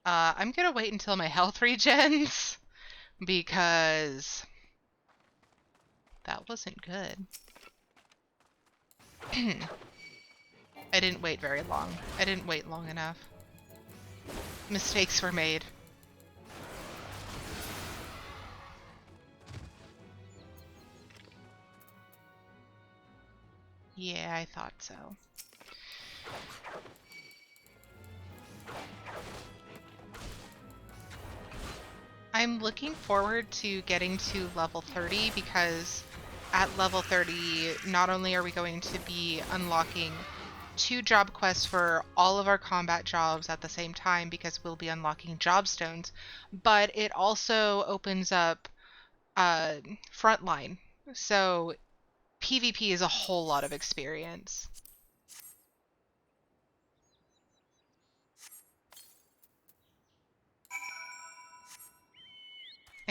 I'm gonna wait until my health regens, because that wasn't good. I didn't wait very long. I didn't wait long enough. Mistakes were made. Yeah, I thought so. I'm looking forward to getting to level 30 because at level 30, not only are we going to be unlocking 2 job quests for all of our combat jobs at the same time because we'll be unlocking job stones, but it also opens up frontline. So PvP is a whole lot of experience.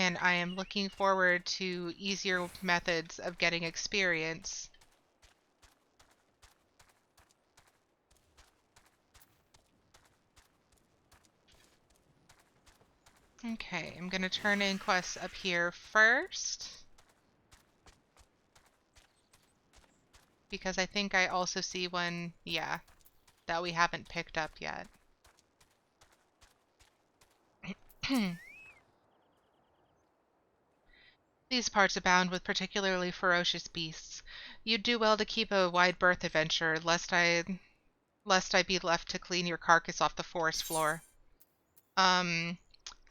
and I am looking forward to easier methods of getting experience. Okay, I'm going to turn in quests up here first, because I think I also see one, yeah, that we haven't picked up yet. These parts abound with particularly ferocious beasts. You'd do well to keep a wide berth, adventurer, lest I be left to clean your carcass off the forest floor.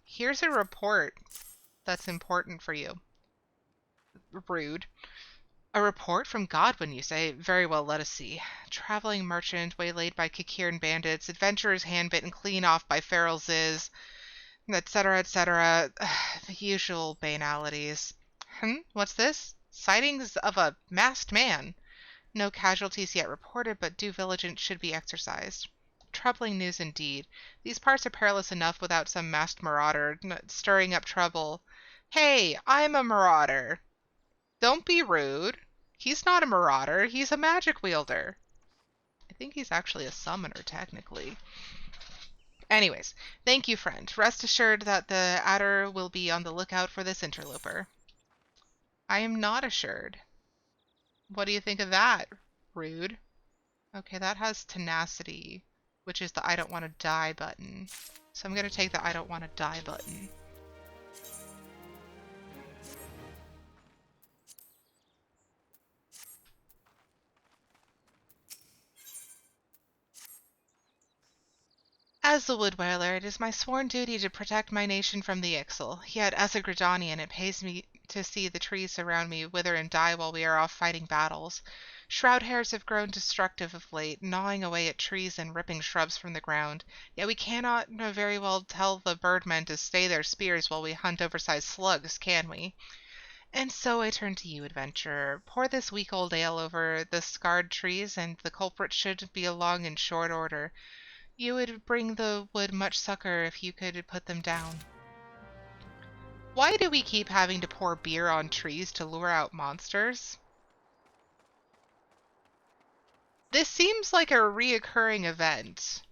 Here's a report that's important for you. Rude. A report from Godwin, you say? Very well, let us see. Traveling merchant waylaid by Kikiran bandits, adventurers hand-bitten clean off by feral Ziz, etc., etc. The usual banalities. What's this? Sightings of a masked man. No casualties yet reported, but due vigilance should be exercised. Troubling news indeed. These parts are perilous enough without some masked marauder stirring up trouble. Hey, I'm a marauder. Don't be rude. He's not a marauder. He's a magic wielder. I think he's actually a summoner, technically. Anyways, thank you, friend. Rest assured that the Adder will be on the lookout for this interloper. I am not assured. What do you think of that? Rude. Okay, that has tenacity, which is the I don't want to die button. So I'm going to take the I don't want to die button. As the Wood Wailer, it is my sworn duty to protect my nation from the Ixal. Yet, as a Gridanian, it pays me to see the trees around me wither and die while we are off fighting battles. Shroud hares have grown destructive of late, gnawing away at trees and ripping shrubs from the ground. Yet we cannot very well tell the birdmen to stay their spears while we hunt oversized slugs, can we? And so I turn to you, adventurer. Pour this weak old ale over the scarred trees, and the culprit should be along in short order. You would bring the wood much succor if you could put them down. Why do we keep having to pour beer on trees to lure out monsters? This seems like a reoccurring event.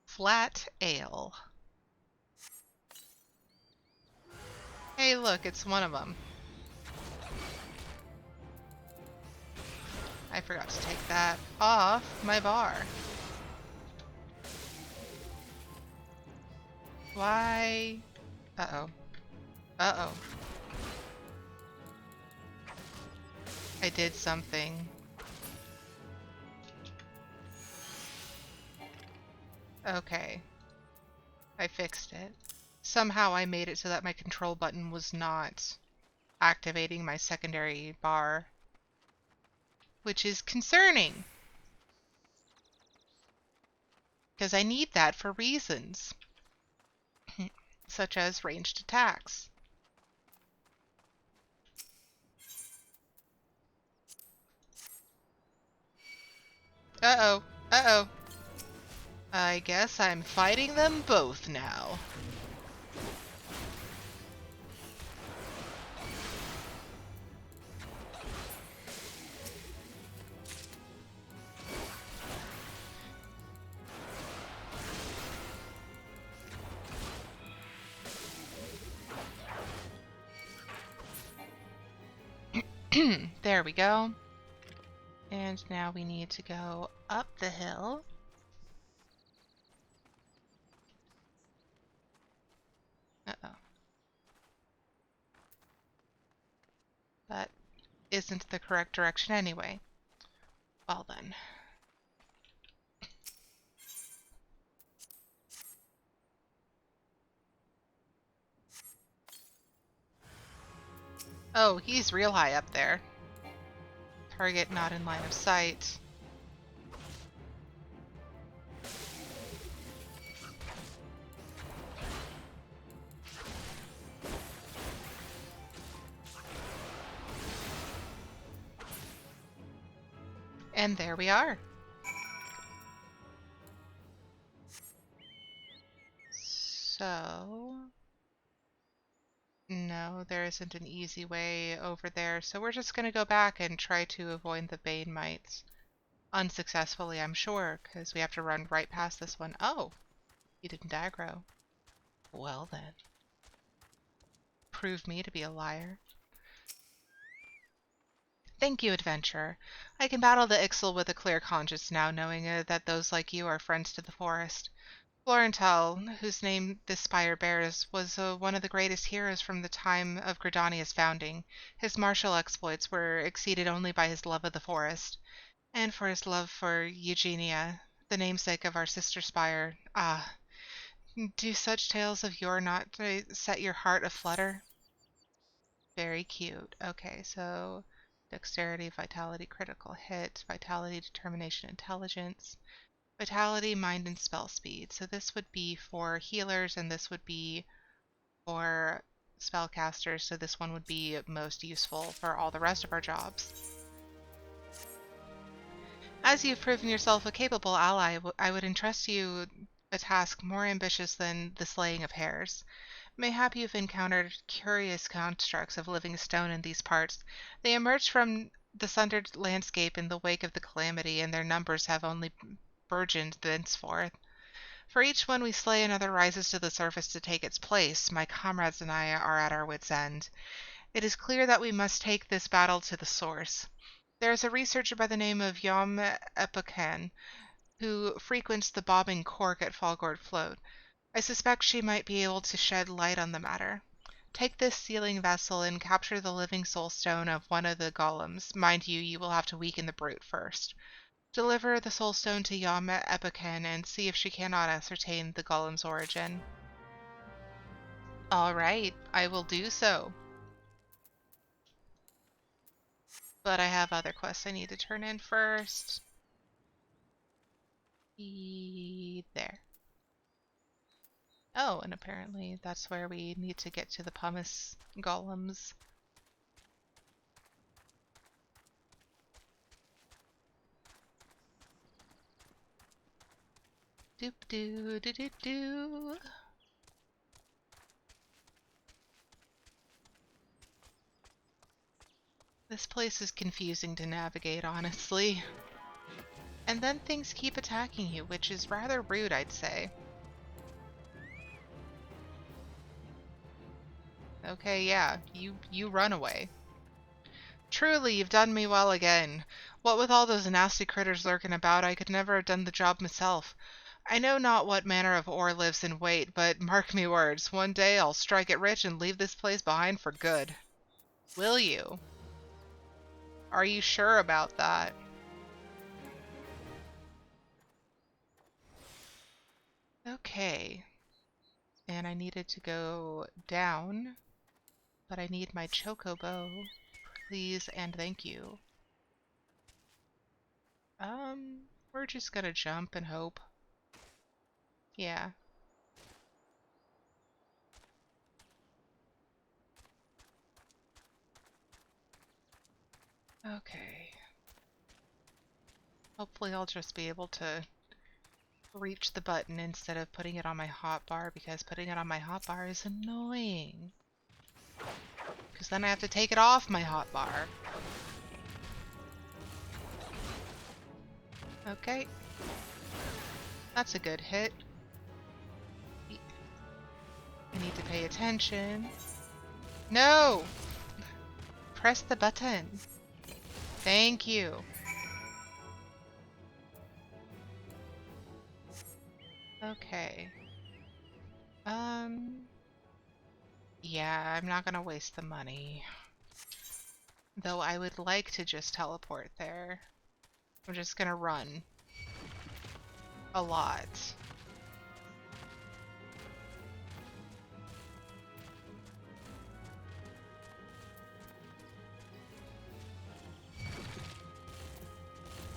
Flat ale. Hey, look, it's one of them. I forgot to take that off my bar. Why? Uh-oh. Uh-oh. I did something. Okay. I fixed it. Somehow I made it so that my control button was not activating my secondary bar, which is concerning, because I need that for reasons, such as ranged attacks. Uh-oh. Uh-oh. I guess I'm fighting them both now. There we go. And now we need to go up the hill. Uh-oh. That isn't the correct direction anyway. Well then. Oh, he's real high up there. Target not in line of sight. And there we are. So, no, there isn't an easy way over there, so we're just gonna go back and try to avoid the Bane mites. Unsuccessfully, I'm sure, because we have to run right past this one. Oh, you didn't aggro. Well then. Prove me to be a liar. Thank you, adventurer. I can battle the Ixal with a clear conscience now, knowing that those like you are friends to the forest. Florentel, whose name this spire bears, was one of the greatest heroes from the time of Gridania's founding. His martial exploits were exceeded only by his love of the forest, and for his love for Eugenia, the namesake of our sister spire. Ah, do such tales of yore not set your heart aflutter? Very cute. Okay, so dexterity, vitality, critical hit, vitality, determination, intelligence, vitality, mind, and spell speed. So this would be for healers, and this would be for spellcasters. So this one would be most useful for all the rest of our jobs. As you've proven yourself a capable ally, I would entrust you a task more ambitious than the slaying of hares. Mayhap you've encountered curious constructs of living stone in these parts. They emerged from the sundered landscape in the wake of the calamity, and their numbers have only burgeoned thenceforth. For each one we slay, another rises to the surface to take its place. My comrades and I are at our wits' end. It is clear that we must take this battle to the source. There is a researcher by the name of Yom Epokan who frequents the bobbing cork at Fallgourd Float. I suspect she might be able to shed light on the matter. Take this sealing vessel and capture the living soul stone of one of the golems. Mind you, you will have to weaken the brute first. Deliver the soul stone to Yom Epokan and see if she cannot ascertain the golem's origin. All right, I will do so. But I have other quests I need to turn in first. There. Oh, and apparently that's where we need to get to the pumice golems. Doop doo doo doo doo. This place is confusing to navigate, honestly. And then things keep attacking you, which is rather rude, I'd say. Okay, yeah, you run away. Truly, you've done me well again. What with all those nasty critters lurking about, I could never have done the job myself. I know not what manner of ore lives in wait, but mark me words, one day I'll strike it rich and leave this place behind for good. Will you? Are you sure about that? Okay. And I needed to go down, but I need my chocobo. Please and thank you. We're just gonna jump and hope. Yeah. Okay. Hopefully I'll just be able to reach the button instead of putting it on my hotbar, because putting it on my hotbar is annoying. Because then I have to take it off my hotbar. Okay. That's a good hit. I need to pay attention. No! Press the button. Thank you. Okay. Yeah, I'm not gonna waste the money. Though I would like to just teleport there. I'm just gonna run. A lot.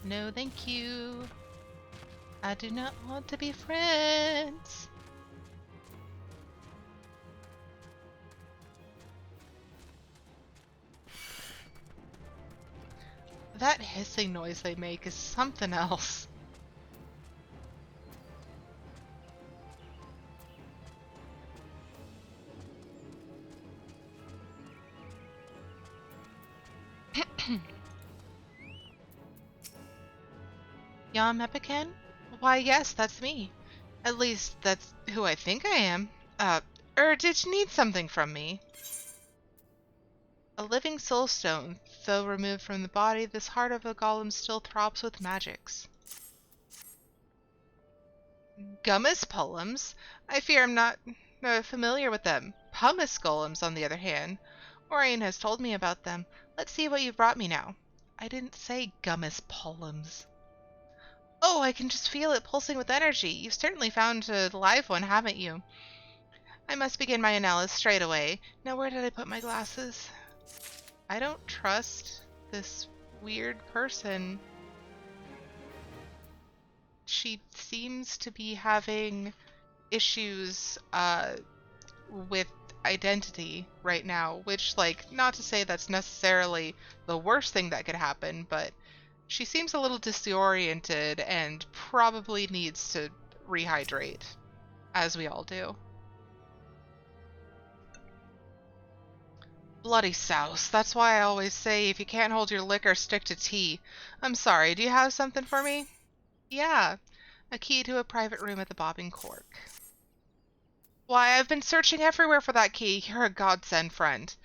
No, thank you. I do not want to be friends. That hissing noise they make is something else. Yam Epican? Why, yes, that's me. At least, that's who I think I am. Uh, did you need something from me? A living soulstone, though removed from the body, this heart of a golem still throbs with magics. Gummus polems? I fear I'm not familiar with them. Pumice golems, on the other hand. Orion has told me about them. Let's see what you brought me now. I didn't say gummus polems. Oh, I can just feel it pulsing with energy. You've certainly found a live one, haven't you? I must begin my analysis straight away. Now, where did I put my glasses? I don't trust this weird person. She seems to be having issues with identity right now, which, like, not to say that's necessarily the worst thing that could happen, but she seems a little disoriented and probably needs to rehydrate, as we all do. Bloody souse. That's why I always say if you can't hold your liquor, stick to tea. I'm sorry, do you have something for me? Yeah, a key to a private room at the Bobbing Cork. Why, I've been searching everywhere for that key. You're a godsend, friend.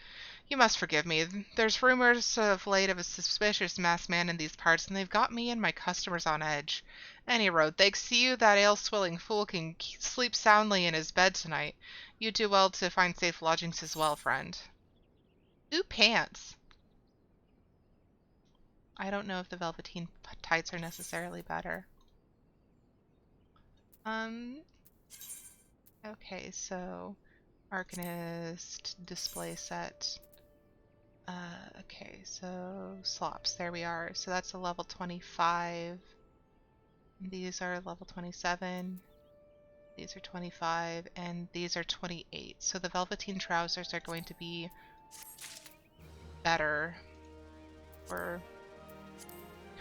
You must forgive me. There's rumors of late of a suspicious masked man in these parts, and they've got me and my customers on edge. Any road, thanks to you, that ale-swilling fool can sleep soundly in his bed tonight. You do well to find safe lodgings as well, friend. Ooh, pants. I don't know if the velveteen tights are necessarily better. Okay, so Arcanist display set. Okay, so slops, there we are. So that's a level 25. These are level 27. These are 25, and these are 28. So the velveteen trousers are going to be better for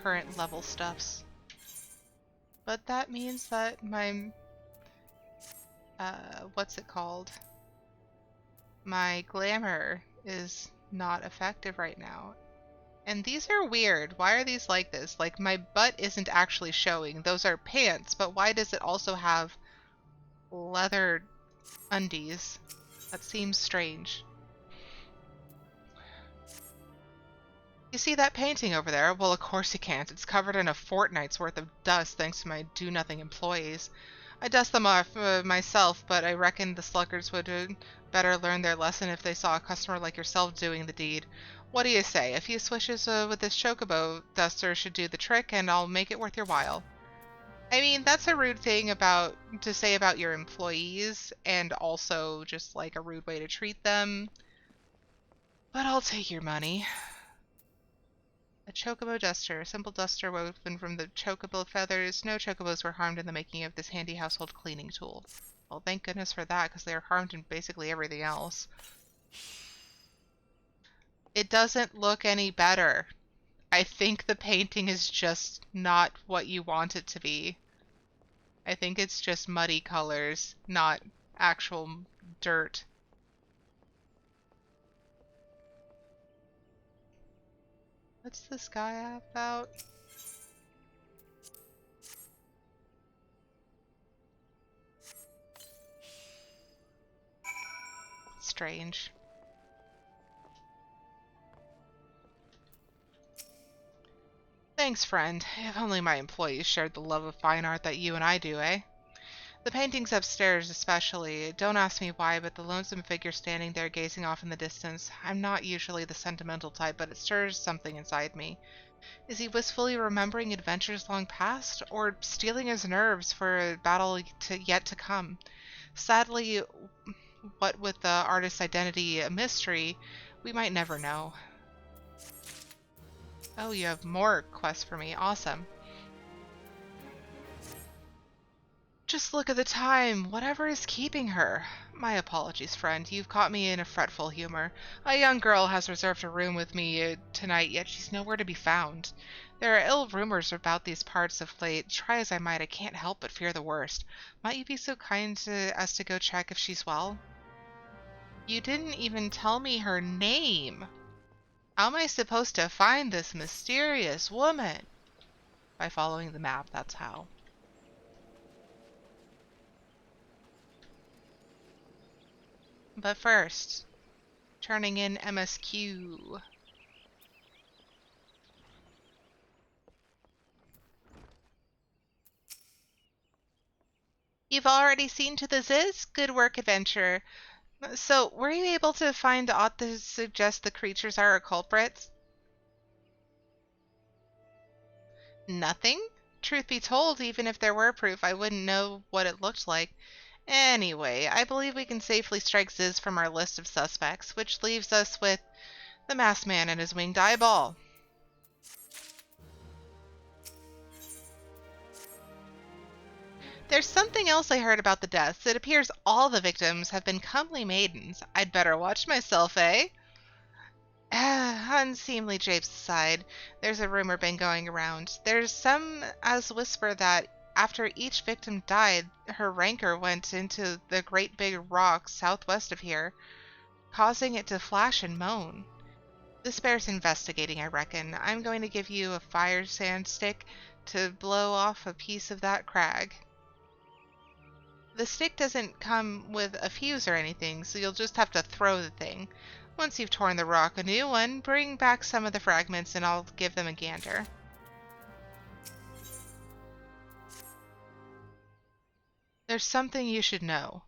current level stuffs. But that means that my, what's it called? My glamour is not effective right now. And these are weird. Why are these like this? Like, my butt isn't actually showing. Those are pants, but why does it also have leather undies? That seems strange. You see that painting over there? Well, of course you can't. It's covered in a fortnight's worth of dust thanks to my do-nothing employees. I dust them off myself, but I reckon the sluggards would better learn their lesson if they saw a customer like yourself doing the deed. What do you say? A few swishes with this chocobo duster should do the trick, and I'll make it worth your while. I mean, that's a rude thing to say about your employees, and also just like a rude way to treat them. But I'll take your money. A chocobo duster, a simple duster woven from the chocobo feathers. No chocobos were harmed in the making of this handy household cleaning tool. Well, thank goodness for that, because they are harmed in basically everything else. It doesn't look any better. I think the painting is just not what you want it to be. I think it's just muddy colors, not actual dirt. What's this guy about? Strange. Thanks, friend. If only my employees shared the love of fine art that you and I do, eh? The paintings upstairs especially. Don't ask me why, but the lonesome figure standing there gazing off in the distance. I'm not usually the sentimental type, but it stirs something inside me. Is he wistfully remembering adventures long past, or steeling his nerves for a battle yet to come? Sadly, what with the artist's identity a mystery, we might never know. Oh, you have more quests for me. Awesome. Just look at the time. Whatever is keeping her? My apologies, friend. You've caught me in a fretful humor. A young girl has reserved a room with me tonight, yet she's nowhere to be found. There are ill rumors about these parts of late. Try as I might, I can't help but fear the worst. Might you be so kind as to go check if she's well? You didn't even tell me her name. How am I supposed to find this mysterious woman? By following the map, that's how. But first, turning in MSQ. You've already seen to the Ziz? Good work, adventurer. So, were you able to find aught to suggest the creatures are our culprits? Nothing? Truth be told, even if there were proof, I wouldn't know what it looked like. Anyway, I believe we can safely strike Ziz from our list of suspects, which leaves us with the masked man and his winged eyeball. There's something else I heard about the deaths. It appears all the victims have been comely maidens. I'd better watch myself, eh? Unseemly japes aside, there's a rumor been going around. There's some as whisper that after each victim died, her rancor went into the great big rock southwest of here, causing it to flash and moan. This bears investigating, I reckon. I'm going to give you a fire sand stick to blow off a piece of that crag. The stick doesn't come with a fuse or anything, so you'll just have to throw the thing. Once you've torn the rock a new one, bring back some of the fragments and I'll give them a gander. There's something you should know.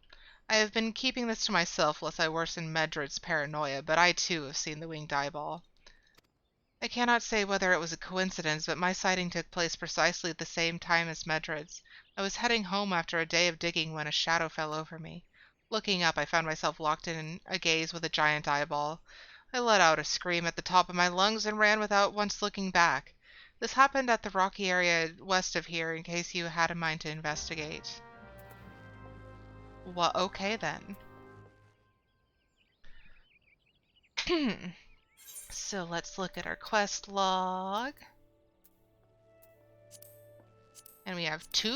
I have been keeping this to myself lest I worsen Medred's paranoia, but I too have seen the winged eyeball. I cannot say whether it was a coincidence, but my sighting took place precisely at the same time as Medred's. I was heading home after a day of digging when a shadow fell over me. Looking up, I found myself locked in a gaze with a giant eyeball. I let out a scream at the top of my lungs and ran without once looking back. This happened at the rocky area west of here, in case you had a mind to investigate. Well, okay then. So let's look at our quest log. And we have 2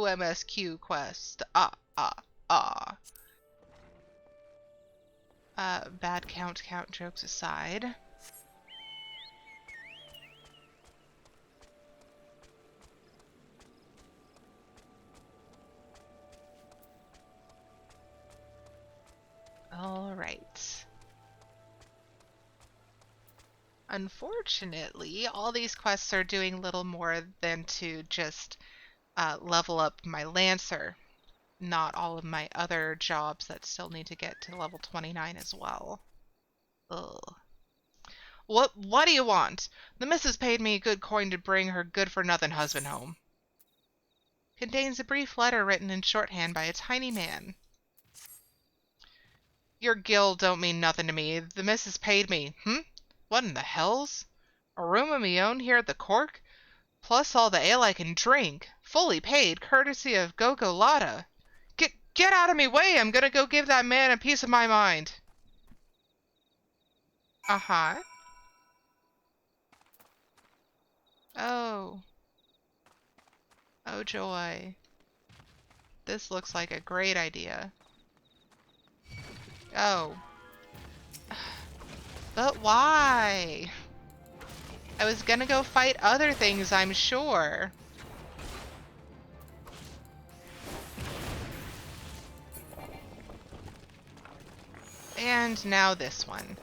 MSQ quests. Bad count jokes aside. All right. Unfortunately, all these quests are doing little more than to just level up my Lancer. Not all of my other jobs that still need to get to level 29 as well. Ugh. What do you want? The missus paid me good coin to bring her good-for-nothing husband home. Contains a brief letter written in shorthand by a tiny man. Your guild don't mean nothing to me. The missus paid me. What in the hells? A room of me own here at the Cork? Plus all the ale I can drink. Fully paid, courtesy of Gogo Lotta. Get out of me way! I'm gonna go give that man a piece of my mind. Uh-huh. Oh. Oh joy. This looks like a great idea. Oh. But why? I was gonna go fight other things, I'm sure. And now this one.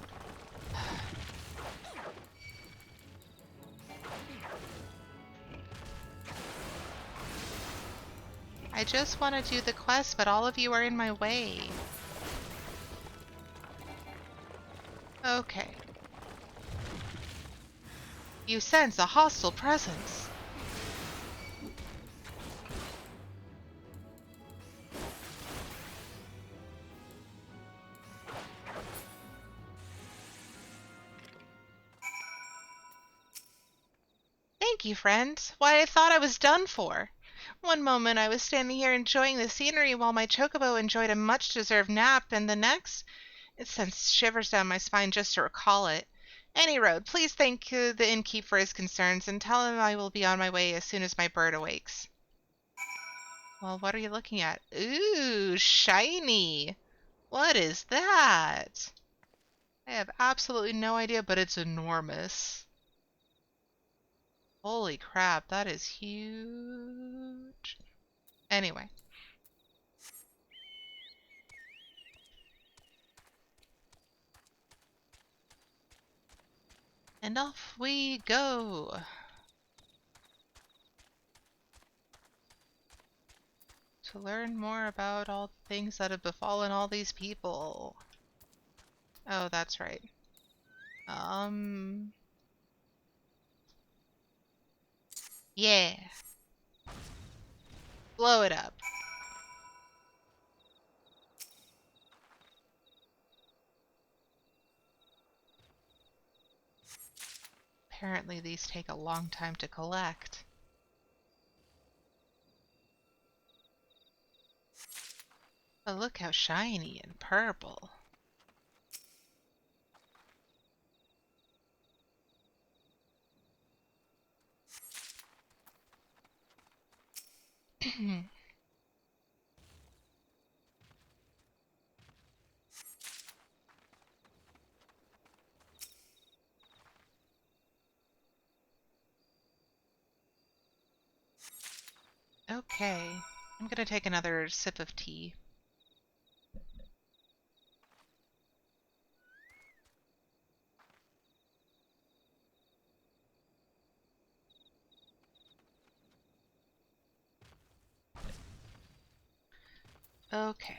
I just want to do the quest, but all of you are in my way. Okay. You sense a hostile presence. Thank you, friend. Why, I thought I was done for. One moment I was standing here enjoying the scenery while my chocobo enjoyed a much-deserved nap, and the next, it sends shivers down my spine just to recall it. Any road, please thank the innkeep for his concerns and tell him I will be on my way as soon as my bird awakes. Well, what are you looking at? Ooh, shiny. What is that? I have absolutely no idea, but it's enormous. Holy crap, that is huge. Anyway. And off we go. To learn more about all the things that have befallen all these people. Oh, that's right. Yeah. Blow it up. Apparently these take a long time to collect. Oh, look how shiny and purple. Okay, I'm gonna take another sip of tea. Okay.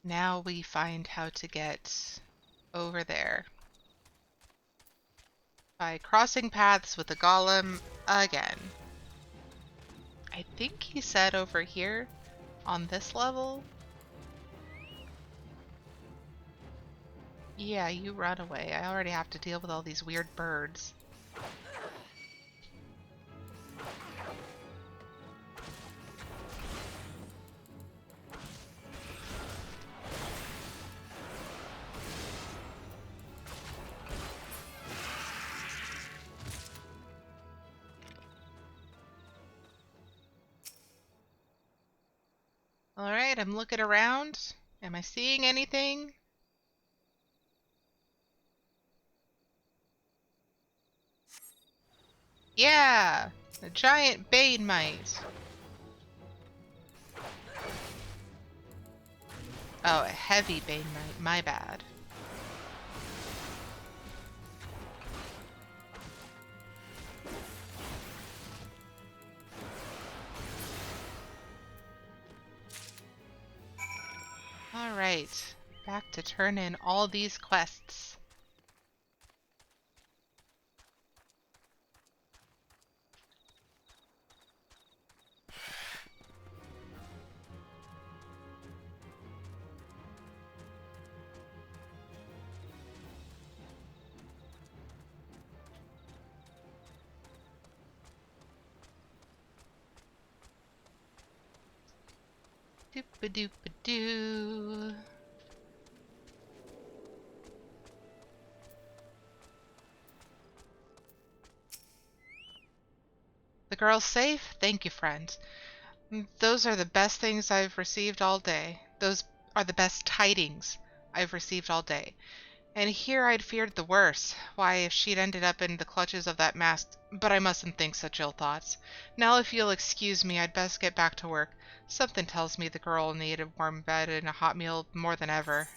Now we find how to get over there. By crossing paths with the golem again. I think he said over here on this level. Yeah, you run away. I already have to deal with all these weird birds. Alright, I'm looking around. Am I seeing anything? Yeah! A giant bane mite. Oh, a heavy bane mite. My bad. Alright. Back to turn in all these quests. Doop-a-doop-a-doo. The girl's safe? Thank you, friend. Those are the best things I've received all day. Those are the best tidings I've received all day. And here I'd feared the worst. Why, if she'd ended up in the clutches of that masked... But I mustn't think such ill thoughts. Now, if you'll excuse me, I'd best get back to work. Something tells me the girl needed a warm bed and a hot meal more than ever.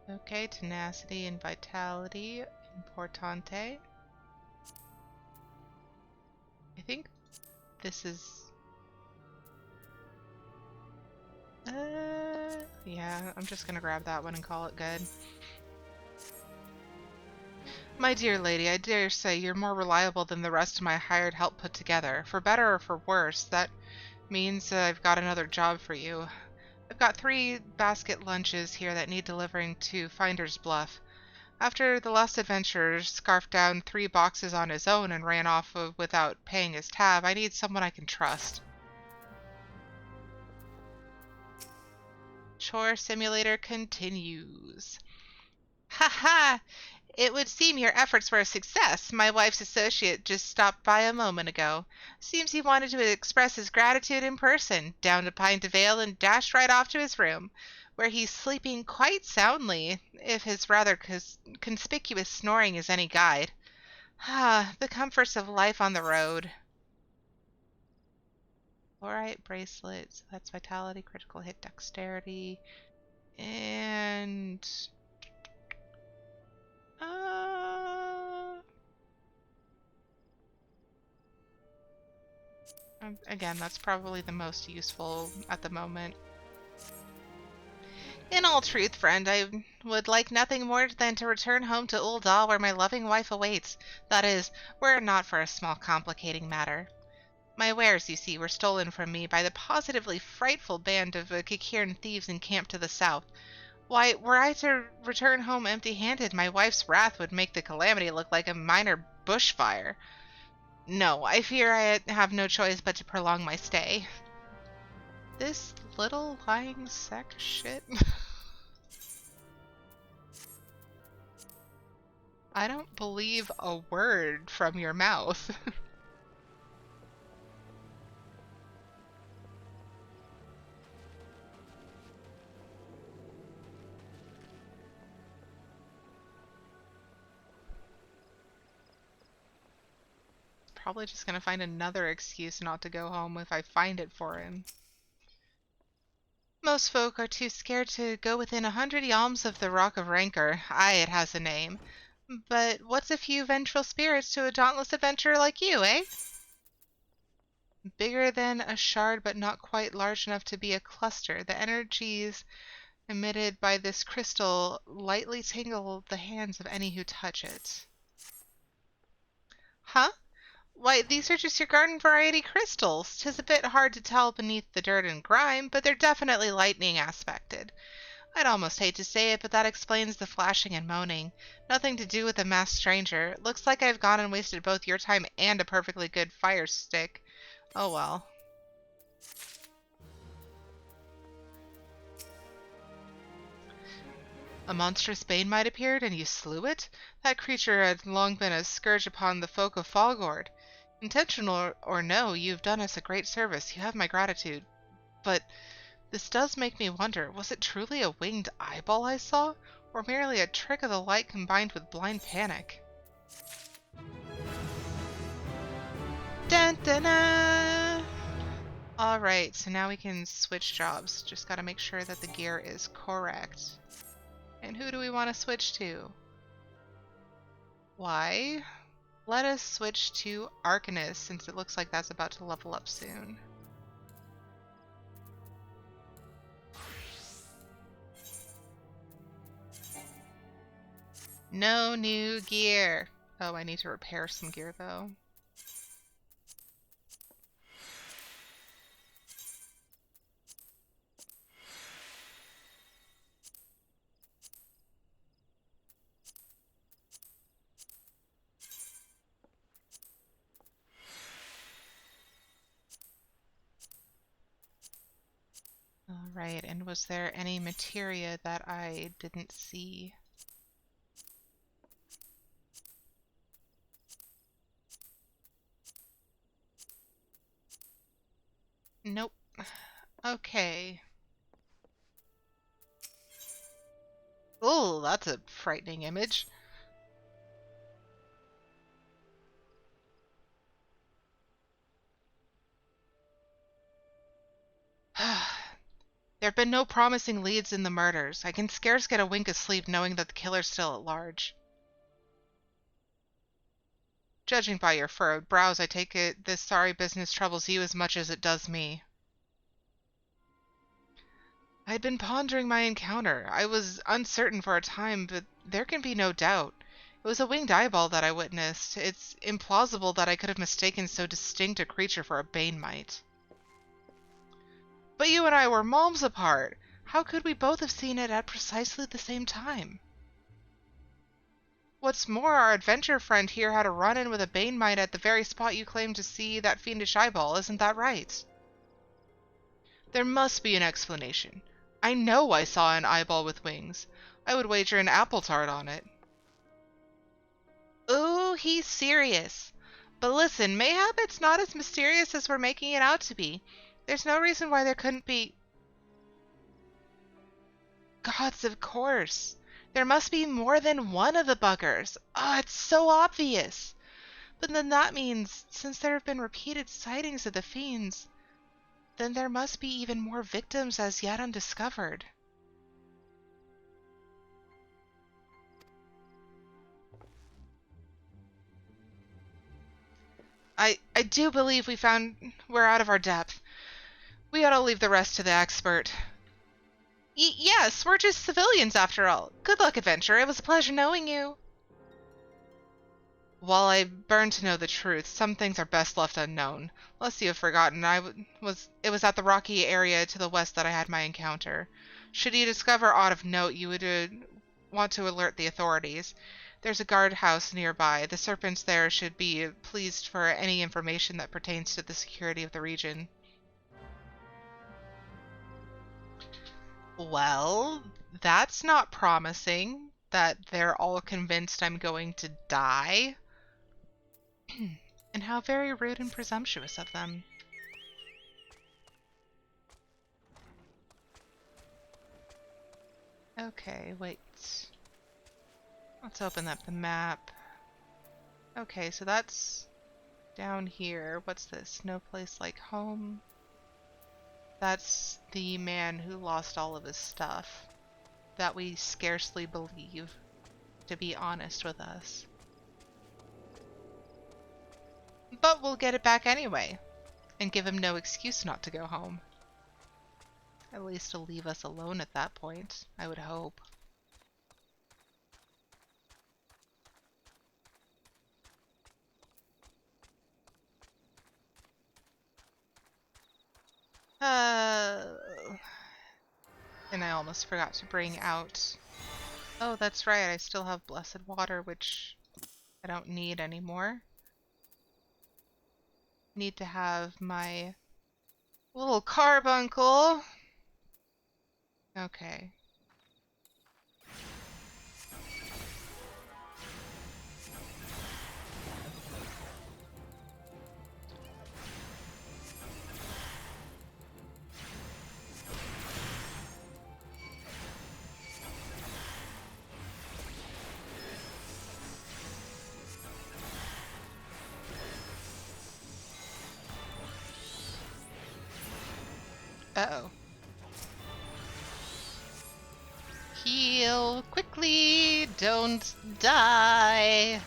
Okay, tenacity and vitality. Importante. I think this is... yeah, I'm just gonna grab that one and call it good. My dear lady, I dare say you're more reliable than the rest of my hired help put together. For better or for worse, that means I've got another job for you. I've got 3 basket lunches here that need delivering to Finder's Bluff. After the last adventurer scarfed down 3 boxes on his own and ran off without paying his tab, I need someone I can trust. Chore Simulator continues. Ha ha! It would seem your efforts were a success. My wife's associate just stopped by a moment ago. Seems he wanted to express his gratitude in person, downed a pint of ale, and dashed right off to his room. where he's sleeping quite soundly, if his rather conspicuous snoring is any guide. Ah, the comforts of life on the road. Alright, bracelet. So that's vitality, critical hit, dexterity, and again, that's probably the most useful at the moment. In all truth, friend, I would like nothing more than to return home to Ul'dah where my loving wife awaits. That is, were it not for a small complicating matter. My wares, you see, were stolen from me by the positively frightful band of Kikiran thieves encamped to the south. Why, were I to return home empty-handed, my wife's wrath would make the calamity look like a minor bushfire. No, I fear I have no choice but to prolong my stay. This little lying sack of shit. I don't believe a word from your mouth. Probably just gonna find another excuse not to go home if I find it for him. Most folk are too scared to go within 100 yalms of the Rock of Rancor. Aye, it has a name. But what's a few vengeful spirits to a dauntless adventurer like you, eh? Bigger than a shard, but not quite large enough to be a cluster. The energies emitted by this crystal lightly tingle the hands of any who touch it. Huh? Why, these are just your garden variety crystals. 'Tis a bit hard to tell beneath the dirt and grime, but they're definitely lightning aspected. I'd almost hate to say it, but that explains the flashing and moaning. Nothing to do with a masked stranger. Looks like I've gone and wasted both your time and a perfectly good fire stick. Oh well. A monstrous bane might appeared, and you slew it? That creature had long been a scourge upon the folk of Falgord. Intentional or no, you've done us a great service. You have my gratitude. But this does make me wonder, was it truly a winged eyeball I saw? Or merely a trick of the light combined with blind panic? Dun dun dun! Alright, so now we can switch jobs. Just gotta make sure that the gear is correct. And who do we want to switch to? Why? Let us switch to Arcanist, since it looks like that's about to level up soon. No new gear. Oh, I need to repair some gear, though. Alright, and was there any materia that I didn't see? Nope. Okay. Oh, that's a frightening image. There have been no promising leads in the murders. I can scarce get a wink of sleep knowing that the killer's still at large. Judging by your furrowed brows, I take it this sorry business troubles you as much as it does me. I had been pondering my encounter. I was uncertain for a time, but there can be no doubt. It was a winged eyeball that I witnessed. It's implausible that I could have mistaken so distinct a creature for a bane mite. But you and I were malms apart. How could we both have seen it at precisely the same time? What's more, our adventure friend here had a run-in with a bane mite at the very spot you claimed to see that fiendish eyeball, isn't that right? There must be an explanation. I know I saw an eyeball with wings. I would wager an apple tart on it. Ooh, he's serious. But listen, mayhap it's not as mysterious as we're making it out to be. There's no reason why there couldn't be... Gods, of course. There must be more than one of the buggers. Oh, it's so obvious. But then that means, since there have been repeated sightings of the fiends, then there must be even more victims as yet undiscovered. I do believe we're out of our depth. We ought to leave the rest to the expert. Yes, we're just civilians after all. Good luck, adventurer. It was a pleasure knowing you. While I burn to know the truth, some things are best left unknown. Lest you have forgotten, it was at the rocky area to the west that I had my encounter. Should you discover aught of note, you would want to alert the authorities. There's a guardhouse nearby. The serpents there should be pleased for any information that pertains to the security of the region. Well, that's not promising that they're all convinced I'm going to die. And how very rude and presumptuous of them. Okay, wait. Let's open up the map. Okay, so that's down here. What's this? No place like home. That's the man who lost all of his stuff. That we scarcely believe, to be honest with us. But we'll get it back anyway, and give him no excuse not to go home. At least he'll leave us alone at that point, I would hope. And I almost forgot to bring out... Oh, that's right, I still have blessed water, which I don't need anymore. Need to have my little carbuncle. Okay. Uh-oh. Heal quickly, don't die.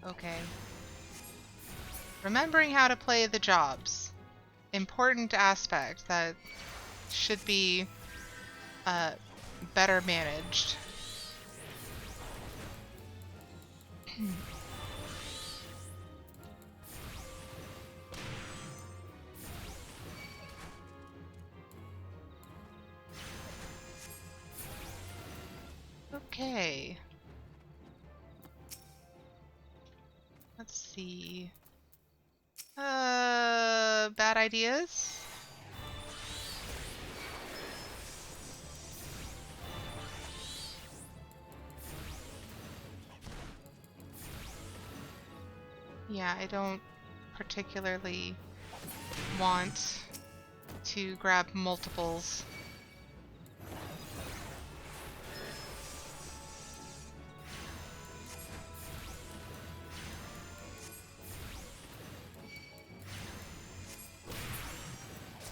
Okay. Remembering how to play the jobs. Important aspect that should be better managed. Okay. Let's see. Bad ideas? Yeah, I don't particularly want to grab multiples.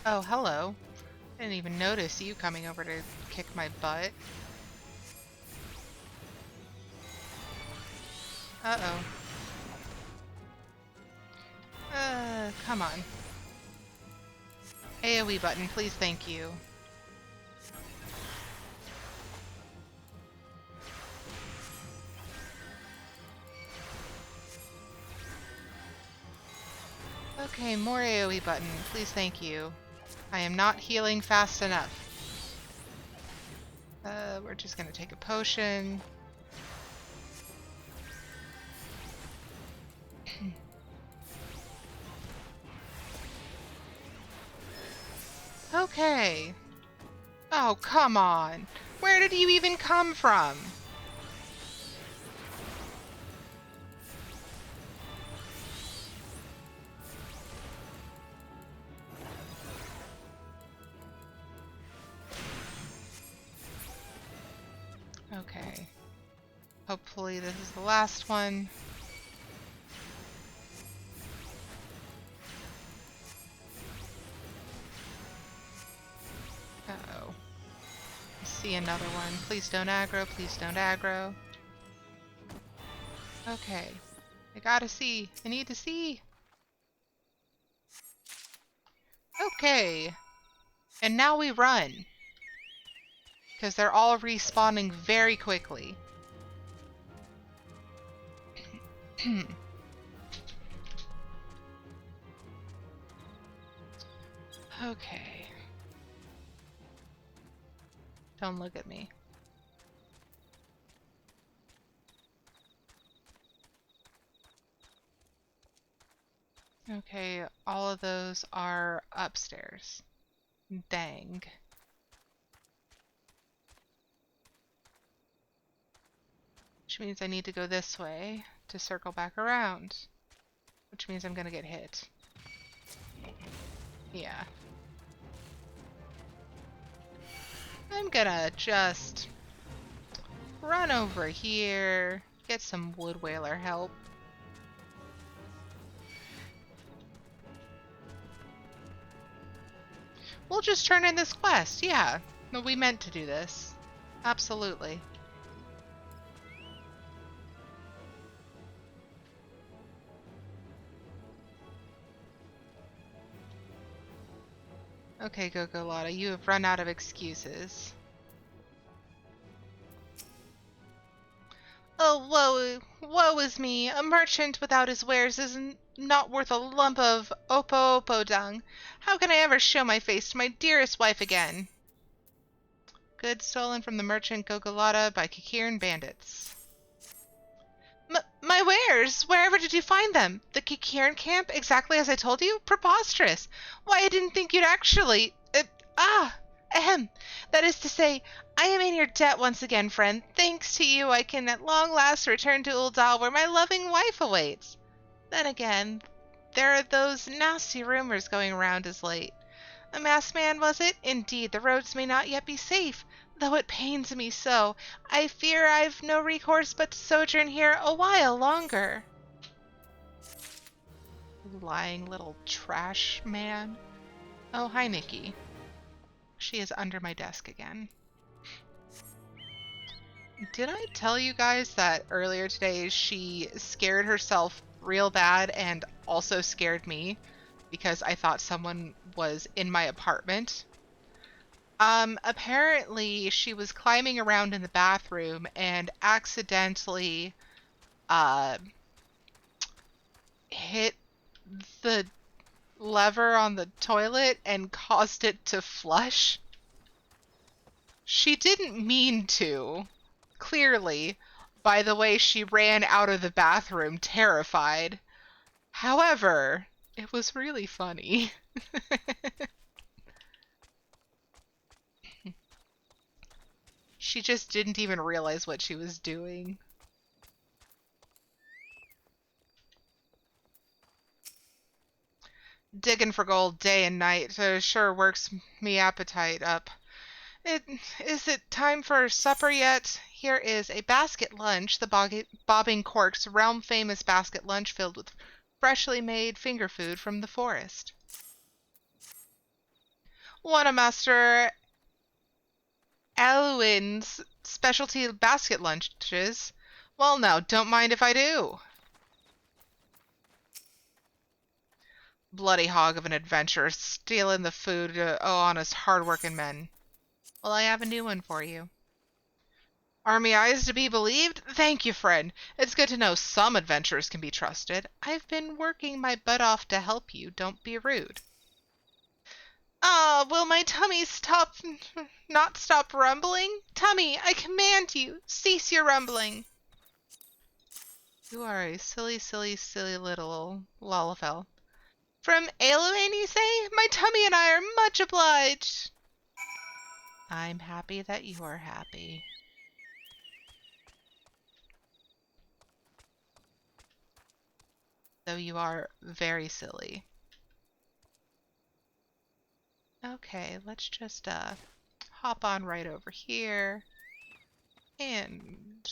Oh, hello. I didn't even notice you coming over to kick my butt. Uh-oh. Come on. AoE button, please, thank you. Okay, more AoE button, please, thank you. I am not healing fast enough. We're just gonna take a potion. Okay. Oh, come on. Where did you even come from? Okay. Hopefully this is the last one. Uh-oh. I see another one. Please don't aggro, please don't aggro. Okay. I gotta see. I need to see. Okay. And now we run. Because they're all respawning very quickly. Okay. Don't look at me. Okay, all of those are upstairs. Dang. Which means I need to go this way to circle back around. Which means I'm gonna get hit. Yeah. I'm gonna just run over here, get some wood whaler help. We'll just turn in this quest, yeah. No, we meant to do this. Absolutely. Okay, Gogolata, you have run out of excuses. Oh, woe is me. A merchant without his wares is not worth a lump of opo dung. How can I ever show my face to my dearest wife again? Goods stolen from the merchant Gogolata by Kikiran bandits. My wares! Wherever did you find them? The Kikiran camp, exactly as I told you? Preposterous! Why, I didn't think you'd actually... ahem. That is to say, I am in your debt once again, friend. Thanks to you, I can at long last return to Uldal, where my loving wife awaits. Then again, there are those nasty rumors going around as late. A masked man, was it? Indeed, the roads may not yet be safe. Though it pains me so, I fear I've no recourse but to sojourn here a while longer. Lying little trash man. Oh, hi, Nikki. She is under my desk again. Did I tell you guys that earlier today she scared herself real bad and also scared me because I thought someone was in my apartment? Apparently she was climbing around in the bathroom and accidentally, hit the lever on the toilet and caused it to flush. She didn't mean to, clearly, by the way she ran out of the bathroom terrified. However, it was really funny. She just didn't even realize what she was doing. Digging for gold day and night sure works me appetite up. Is it time for supper yet? Here is a basket lunch, the Bobbing Cork's realm-famous basket lunch filled with freshly made finger food from the forest. One of Master Alwyn's specialty basket lunches. Well, now, don't mind if I do. Bloody hog of an adventurer, stealing the food to honest, hard-working men. Well, I have a new one for you. Army eyes to be believed? Thank you, friend. It's good to know some adventurers can be trusted. I've been working my butt off to help you. Don't be rude. Will my tummy not stop rumbling? Tummy, I command you, cease your rumbling. You are a silly, silly, silly little Lalafell. From Ailuane, you say? My tummy and I are much obliged. I'm happy that you are happy. Though you are very silly. Okay, let's just hop on right over here. And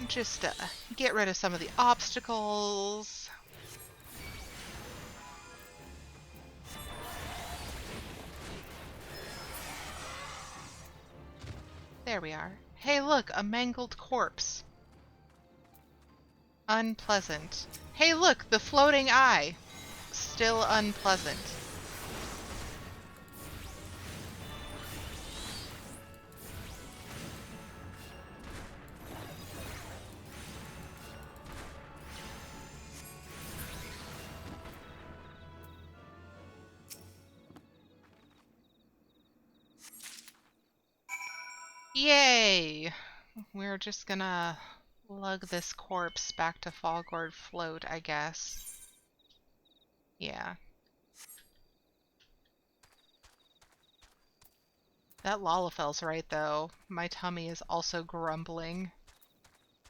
just get rid of some of the obstacles. There we are. Hey, look, a mangled corpse. Unpleasant. Hey, look, the floating eye. Still unpleasant. Yay! We're just gonna lug this corpse back to Foggord Float, I guess. Yeah. That Lalafel's right, though. My tummy is also grumbling.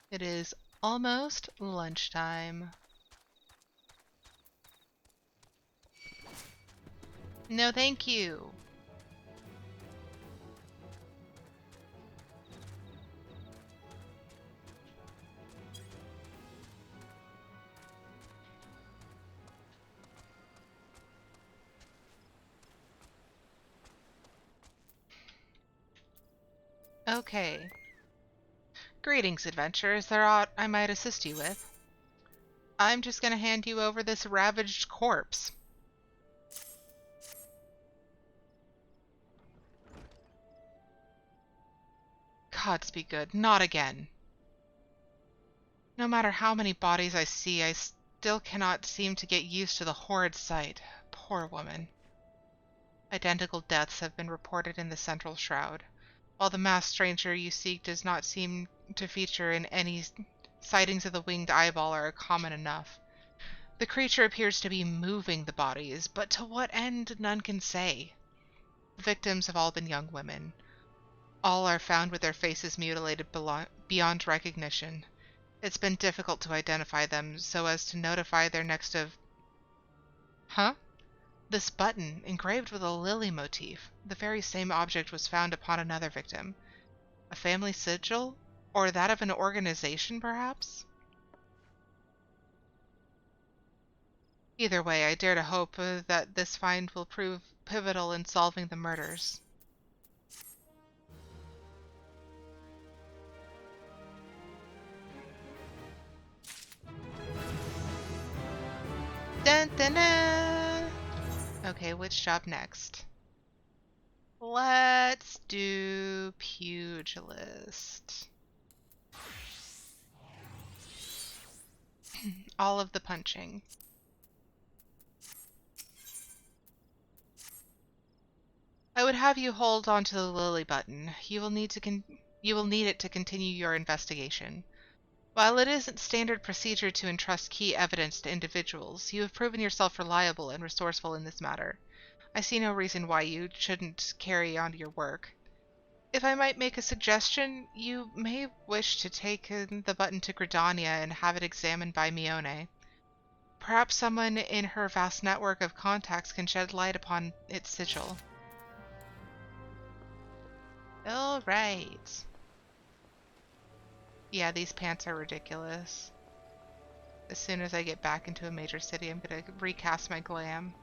It is almost lunchtime. No, thank you. Okay. Greetings, adventure. Is there aught I might assist you with? I'm just gonna hand you over this ravaged corpse. Gods be good. Not again. No matter how many bodies I see, I still cannot seem to get used to the horrid sight. Poor woman. Identical deaths have been reported in the central shroud. While the masked stranger you seek does not seem to feature in any sightings of the winged eyeball are common enough. The creature appears to be moving the bodies, but to what end none can say. The victims have all been young women. All are found with their faces mutilated beyond recognition. It's been difficult to identify them so as to notify their next of... Huh? This button, engraved with a lily motif. The very same object was found upon another victim. A family sigil? Or that of an organization, perhaps? Either way, I dare to hope that this find will prove pivotal in solving the murders. Dun dun dun! Okay, which job next? Let's do pugilist. All of the punching. I would have you hold onto the lily button. You will need it to continue your investigation. While it isn't standard procedure to entrust key evidence to individuals, you have proven yourself reliable and resourceful in this matter. I see no reason why you shouldn't carry on your work. If I might make a suggestion, you may wish to take the button to Gridania and have it examined by Mione. Perhaps someone in her vast network of contacts can shed light upon its sigil. All right. Yeah, these pants are ridiculous. As soon as I get back into a major city, I'm gonna recast my glam.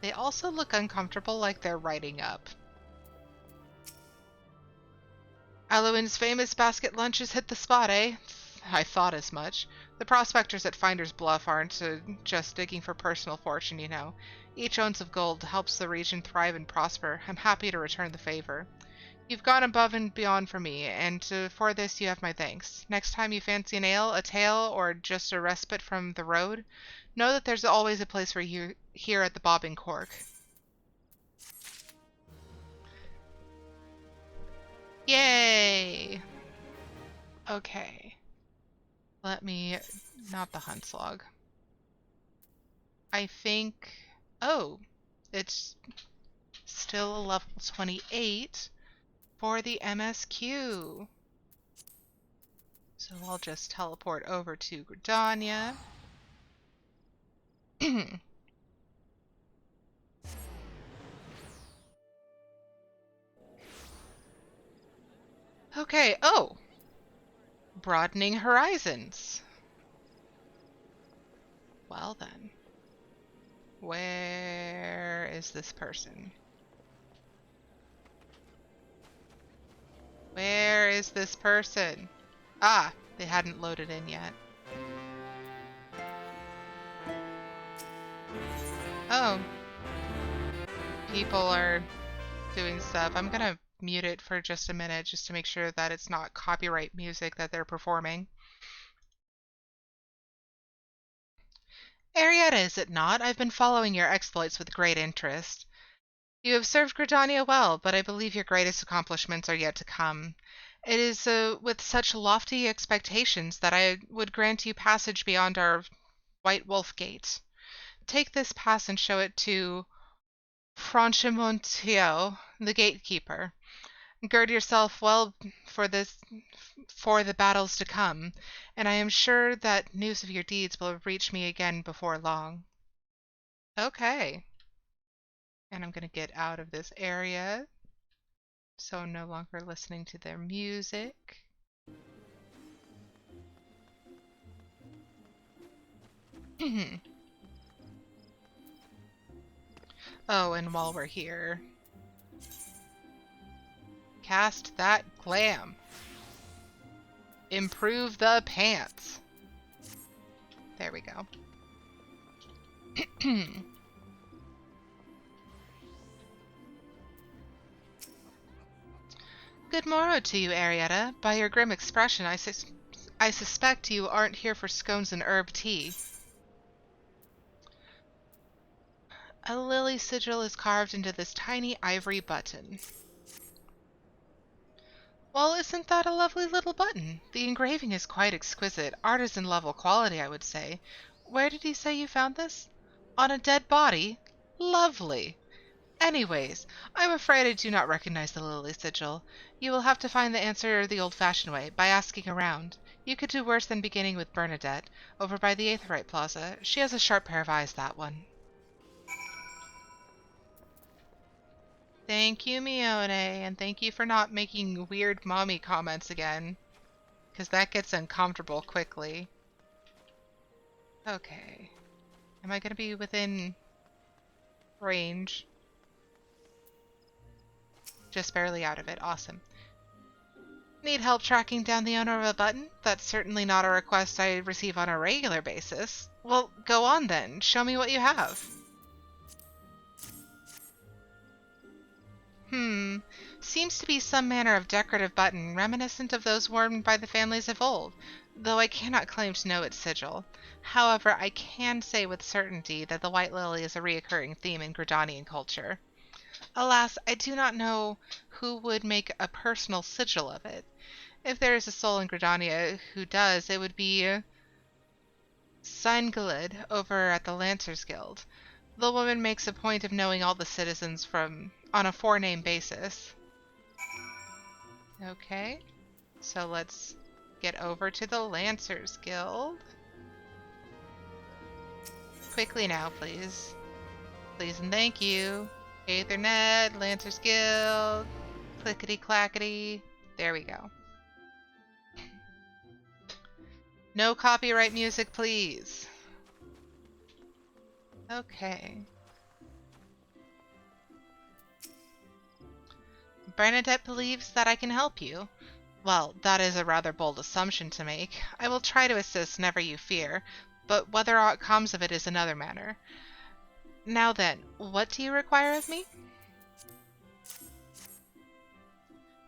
They also look uncomfortable, like they're riding up. Alwyn's famous basket lunch has hit the spot, eh? I thought as much. The prospectors at Finder's Bluff aren't just digging for personal fortune, you know. Each ounce of gold helps the region thrive and prosper. I'm happy to return the favor. You've gone above and beyond for me, and for this you have my thanks. Next time you fancy an ale, a tale, or just a respite from the road, know that there's always a place for you here at the Bobbing Cork. Yay! Okay. Let me... not the hunt log. I think... oh, it's still a level 28 for the MSQ. So I'll just teleport over to Gridania. Okay, oh! Broadening horizons. Well then. Where is this person? Where is this person? Ah, they hadn't loaded in yet. Oh, people are doing stuff. I'm gonna mute it for just a minute just to make sure that it's not copyright music that they're performing. Arietta, is it not? I've been following your exploits with great interest. You have served Gridania well, but I believe your greatest accomplishments are yet to come. It is with such lofty expectations that I would grant you passage beyond our White Wolf Gate. Take this pass and show it to Franchimontio, the gatekeeper. Gird yourself well for the battles to come, and I am sure that news of your deeds will reach me again before long. Okay. And I'm going to get out of this area, so I'm no longer listening to their music. Oh, and while we're here, cast that glam. Improve the pants. There we go. Good morrow to you, Arietta. By your grim expression, I suspect you aren't here for scones and herb tea. A lily sigil is carved into this tiny ivory button. Well, isn't that a lovely little button? The engraving is quite exquisite, artisan-level quality, I would say. Where did you say you found this? On a dead body? Lovely! Anyways, I'm afraid I do not recognize the lily sigil. You will have to find the answer the old-fashioned way, by asking around. You could do worse than beginning with Bernadette, over by the Aetheryte Plaza. She has a sharp pair of eyes, that one. Thank you, Mione, and thank you for not making weird mommy comments again, because that gets uncomfortable quickly. Okay. Am I going to be within range? Just barely out of it. Awesome. Need help tracking down the owner of a button? That's certainly not a request I receive on a regular basis. Well, go on then. Show me what you have. Seems to be some manner of decorative button, reminiscent of those worn by the families of old, though I cannot claim to know its sigil. However, I can say with certainty that the white lily is a recurring theme in Gridanian culture. Alas, I do not know who would make a personal sigil of it. If there is a soul in Gridania who does, it would be Seingelid over at the Lancers Guild. The woman makes a point of knowing all the citizens on a four-name basis. Okay, so let's get over to the Lancers Guild. Quickly now, please. Please and thank you. Aethernet, Lancers Guild, clickety-clackety. There we go. No copyright music, please. Okay. Bernadette believes that I can help you. Well, that is a rather bold assumption to make. I will try to assist, never you fear, but whether aught comes of it is another matter. Now then, what do you require of me?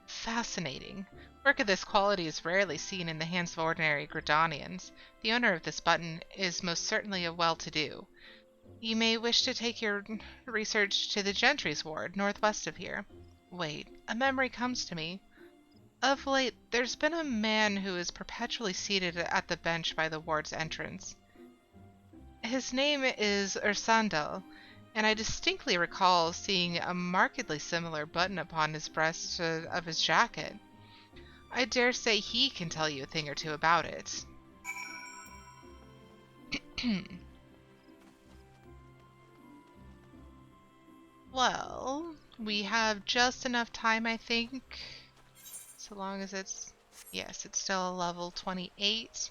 Fascinating. Work of this quality is rarely seen in the hands of ordinary Gridanians. The owner of this button is most certainly a well-to-do. You may wish to take your research to the Gentry's Ward, northwest of here. Wait, a memory comes to me. Of late, there's been a man who is perpetually seated at the bench by the ward's entrance. His name is Ursandel, and I distinctly recall seeing a markedly similar button upon his breast of his jacket. I dare say he can tell you a thing or two about it. Well, we have just enough time, I think. So long as it's, yes, it's still a level 28.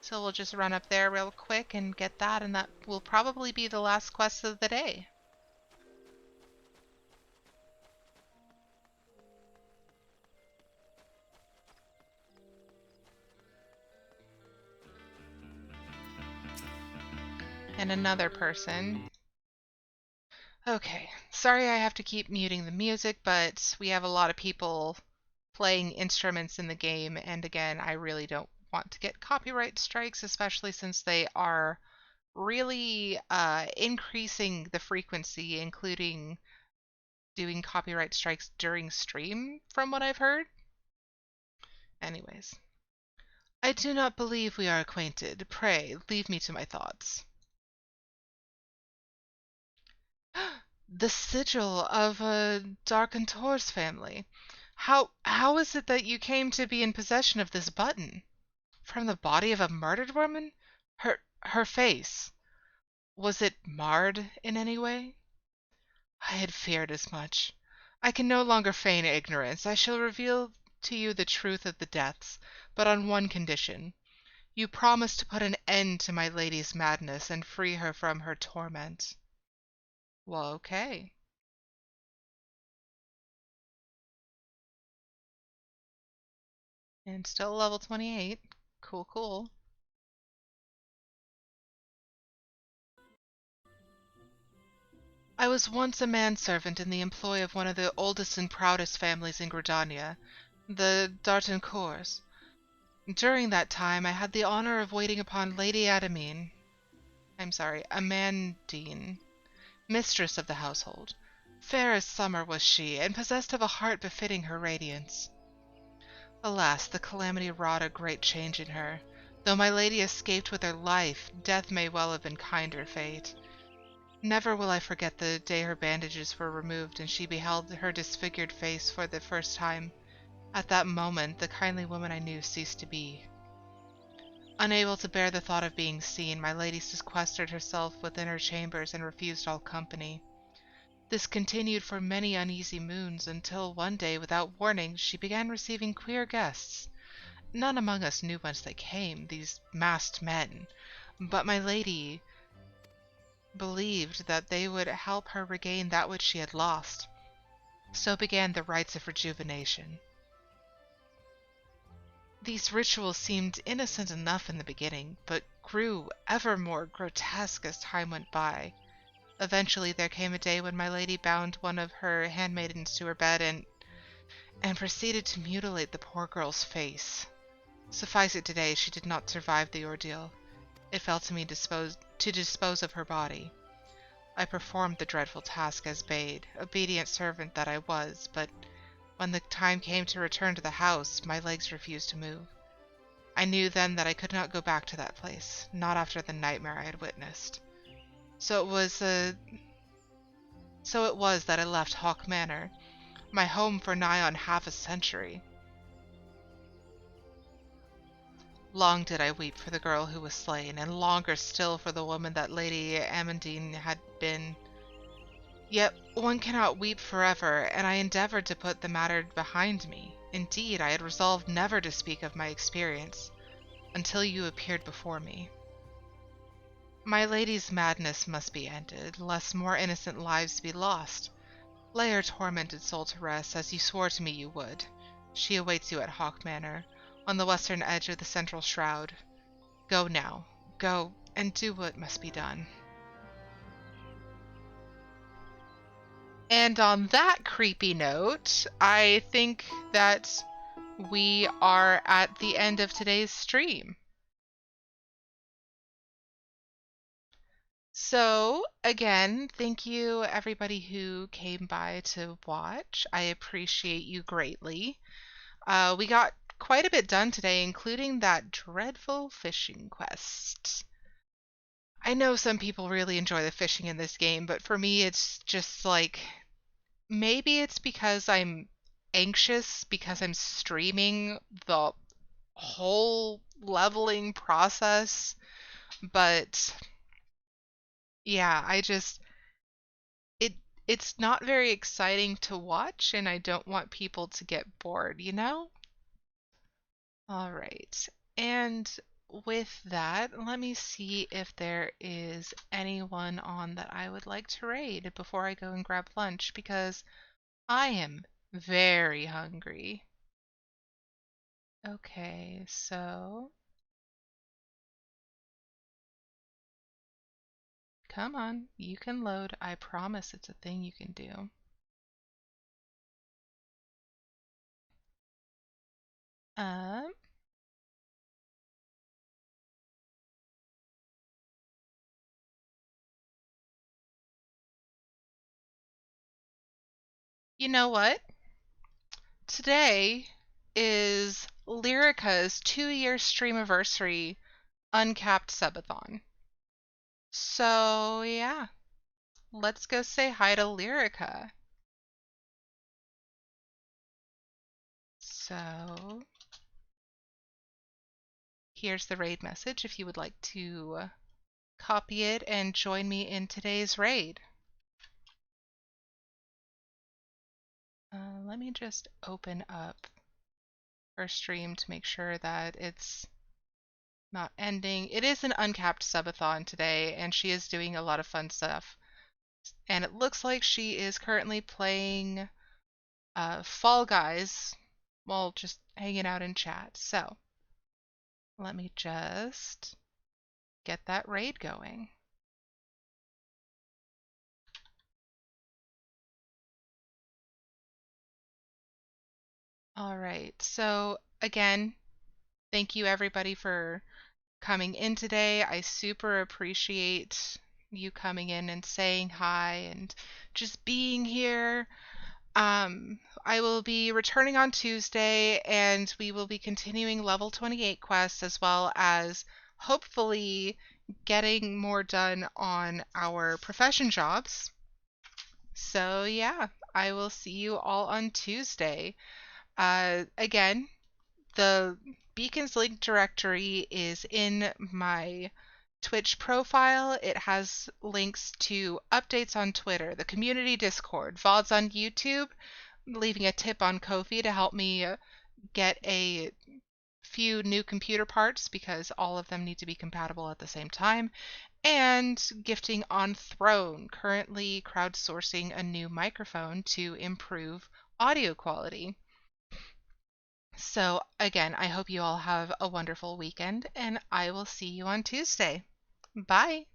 So we'll just run up there real quick and get that, and that will probably be the last quest of the day. And another person. Okay, sorry I have to keep muting the music, but we have a lot of people playing instruments in the game, and again, I really don't want to get copyright strikes, especially since they are really increasing the frequency, including doing copyright strikes during stream, from what I've heard. Anyways. I do not believe we are acquainted. Pray, leave me to my thoughts. The sigil of a Darkentor's family. How is it that you came to be in possession of this button? From the body of a murdered woman? Her face. Was it marred in any way? I had feared as much. I can no longer feign ignorance. I shall reveal to you the truth of the deaths, but on one condition. You promise to put an end to my lady's madness and free her from her torment. Well, okay. And still level 28. Cool, cool. I was once a manservant in the employ of one of the oldest and proudest families in Gridania, the Dartencourts. During that time, I had the honor of waiting upon Lady Amandine, mistress of the household. Fair as summer was she, and possessed of a heart befitting her radiance. Alas, the calamity wrought a great change in her. Though my lady escaped with her life, death may well have been kinder fate. Never will I forget the day her bandages were removed and she beheld her disfigured face for the first time. At that moment, the kindly woman I knew ceased to be. Unable to bear the thought of being seen, my lady sequestered herself within her chambers and refused all company. This continued for many uneasy moons, until one day, without warning, she began receiving queer guests. None among us knew whence they came, these masked men, but my lady believed that they would help her regain that which she had lost. So began the rites of rejuvenation. These rituals seemed innocent enough in the beginning, but grew ever more grotesque as time went by. Eventually there came a day when my lady bound one of her handmaidens to her bed and proceeded to mutilate the poor girl's face. Suffice it today, she did not survive the ordeal. It fell to me to dispose of her body. I performed the dreadful task as bade, obedient servant that I was, but when the time came to return to the house, my legs refused to move. I knew then that I could not go back to that place, not after the nightmare I had witnessed. So it was that I left Hawk Manor, my home for nigh on half a century. Long did I weep for the girl who was slain, and longer still for the woman that Lady Amandine had been. Yet one cannot weep forever, and I endeavored to put the matter behind me. Indeed, I had resolved never to speak of my experience, until you appeared before me. My lady's madness must be ended, lest more innocent lives be lost. Lay her tormented soul to rest, as you swore to me you would. She awaits you at Hawk Manor, on the western edge of the central shroud. Go now. Go, and do what must be done. And on that creepy note, I think that we are at the end of today's stream. So, again, thank you everybody who came by to watch. I appreciate you greatly. We got quite a bit done today, including that dreadful fishing quest. I know some people really enjoy the fishing in this game, but for me it's just like, maybe it's because I'm anxious because I'm streaming the whole leveling process, but yeah, it it's not very exciting to watch, and I don't want people to get bored, you know? All right. And with that, let me see if there is anyone on that I would like to raid before I go and grab lunch because I am very hungry. Okay, so come on, you can load. I promise it's a thing you can do. Um, you know what? Today is Lyrica's 2-year streamiversary uncapped subathon. So, yeah, let's go say hi to Lyrica. So, here's the raid message if you would like to copy it and join me in today's raid. Let me just open up her stream to make sure that it's not ending. It is an uncapped subathon today, and she is doing a lot of fun stuff. And it looks like she is currently playing Fall Guys while just hanging out in chat. So let me just get that raid going. All right. So again, thank you everybody for coming in today. I super appreciate you coming in and saying hi and just being here. I will be returning on Tuesday and we will be continuing level 28 quests as well as hopefully getting more done on our profession jobs. So, yeah, I will see you all on Tuesday. Again, the Beacons link directory is in my Twitch profile. It has links to updates on Twitter, the community Discord, VODs on YouTube, leaving a tip on Ko-fi to help me get a few new computer parts because all of them need to be compatible at the same time, and gifting on Throne, currently crowdsourcing a new microphone to improve audio quality. So, again, I hope you all have a wonderful weekend, and I will see you on Tuesday. Bye.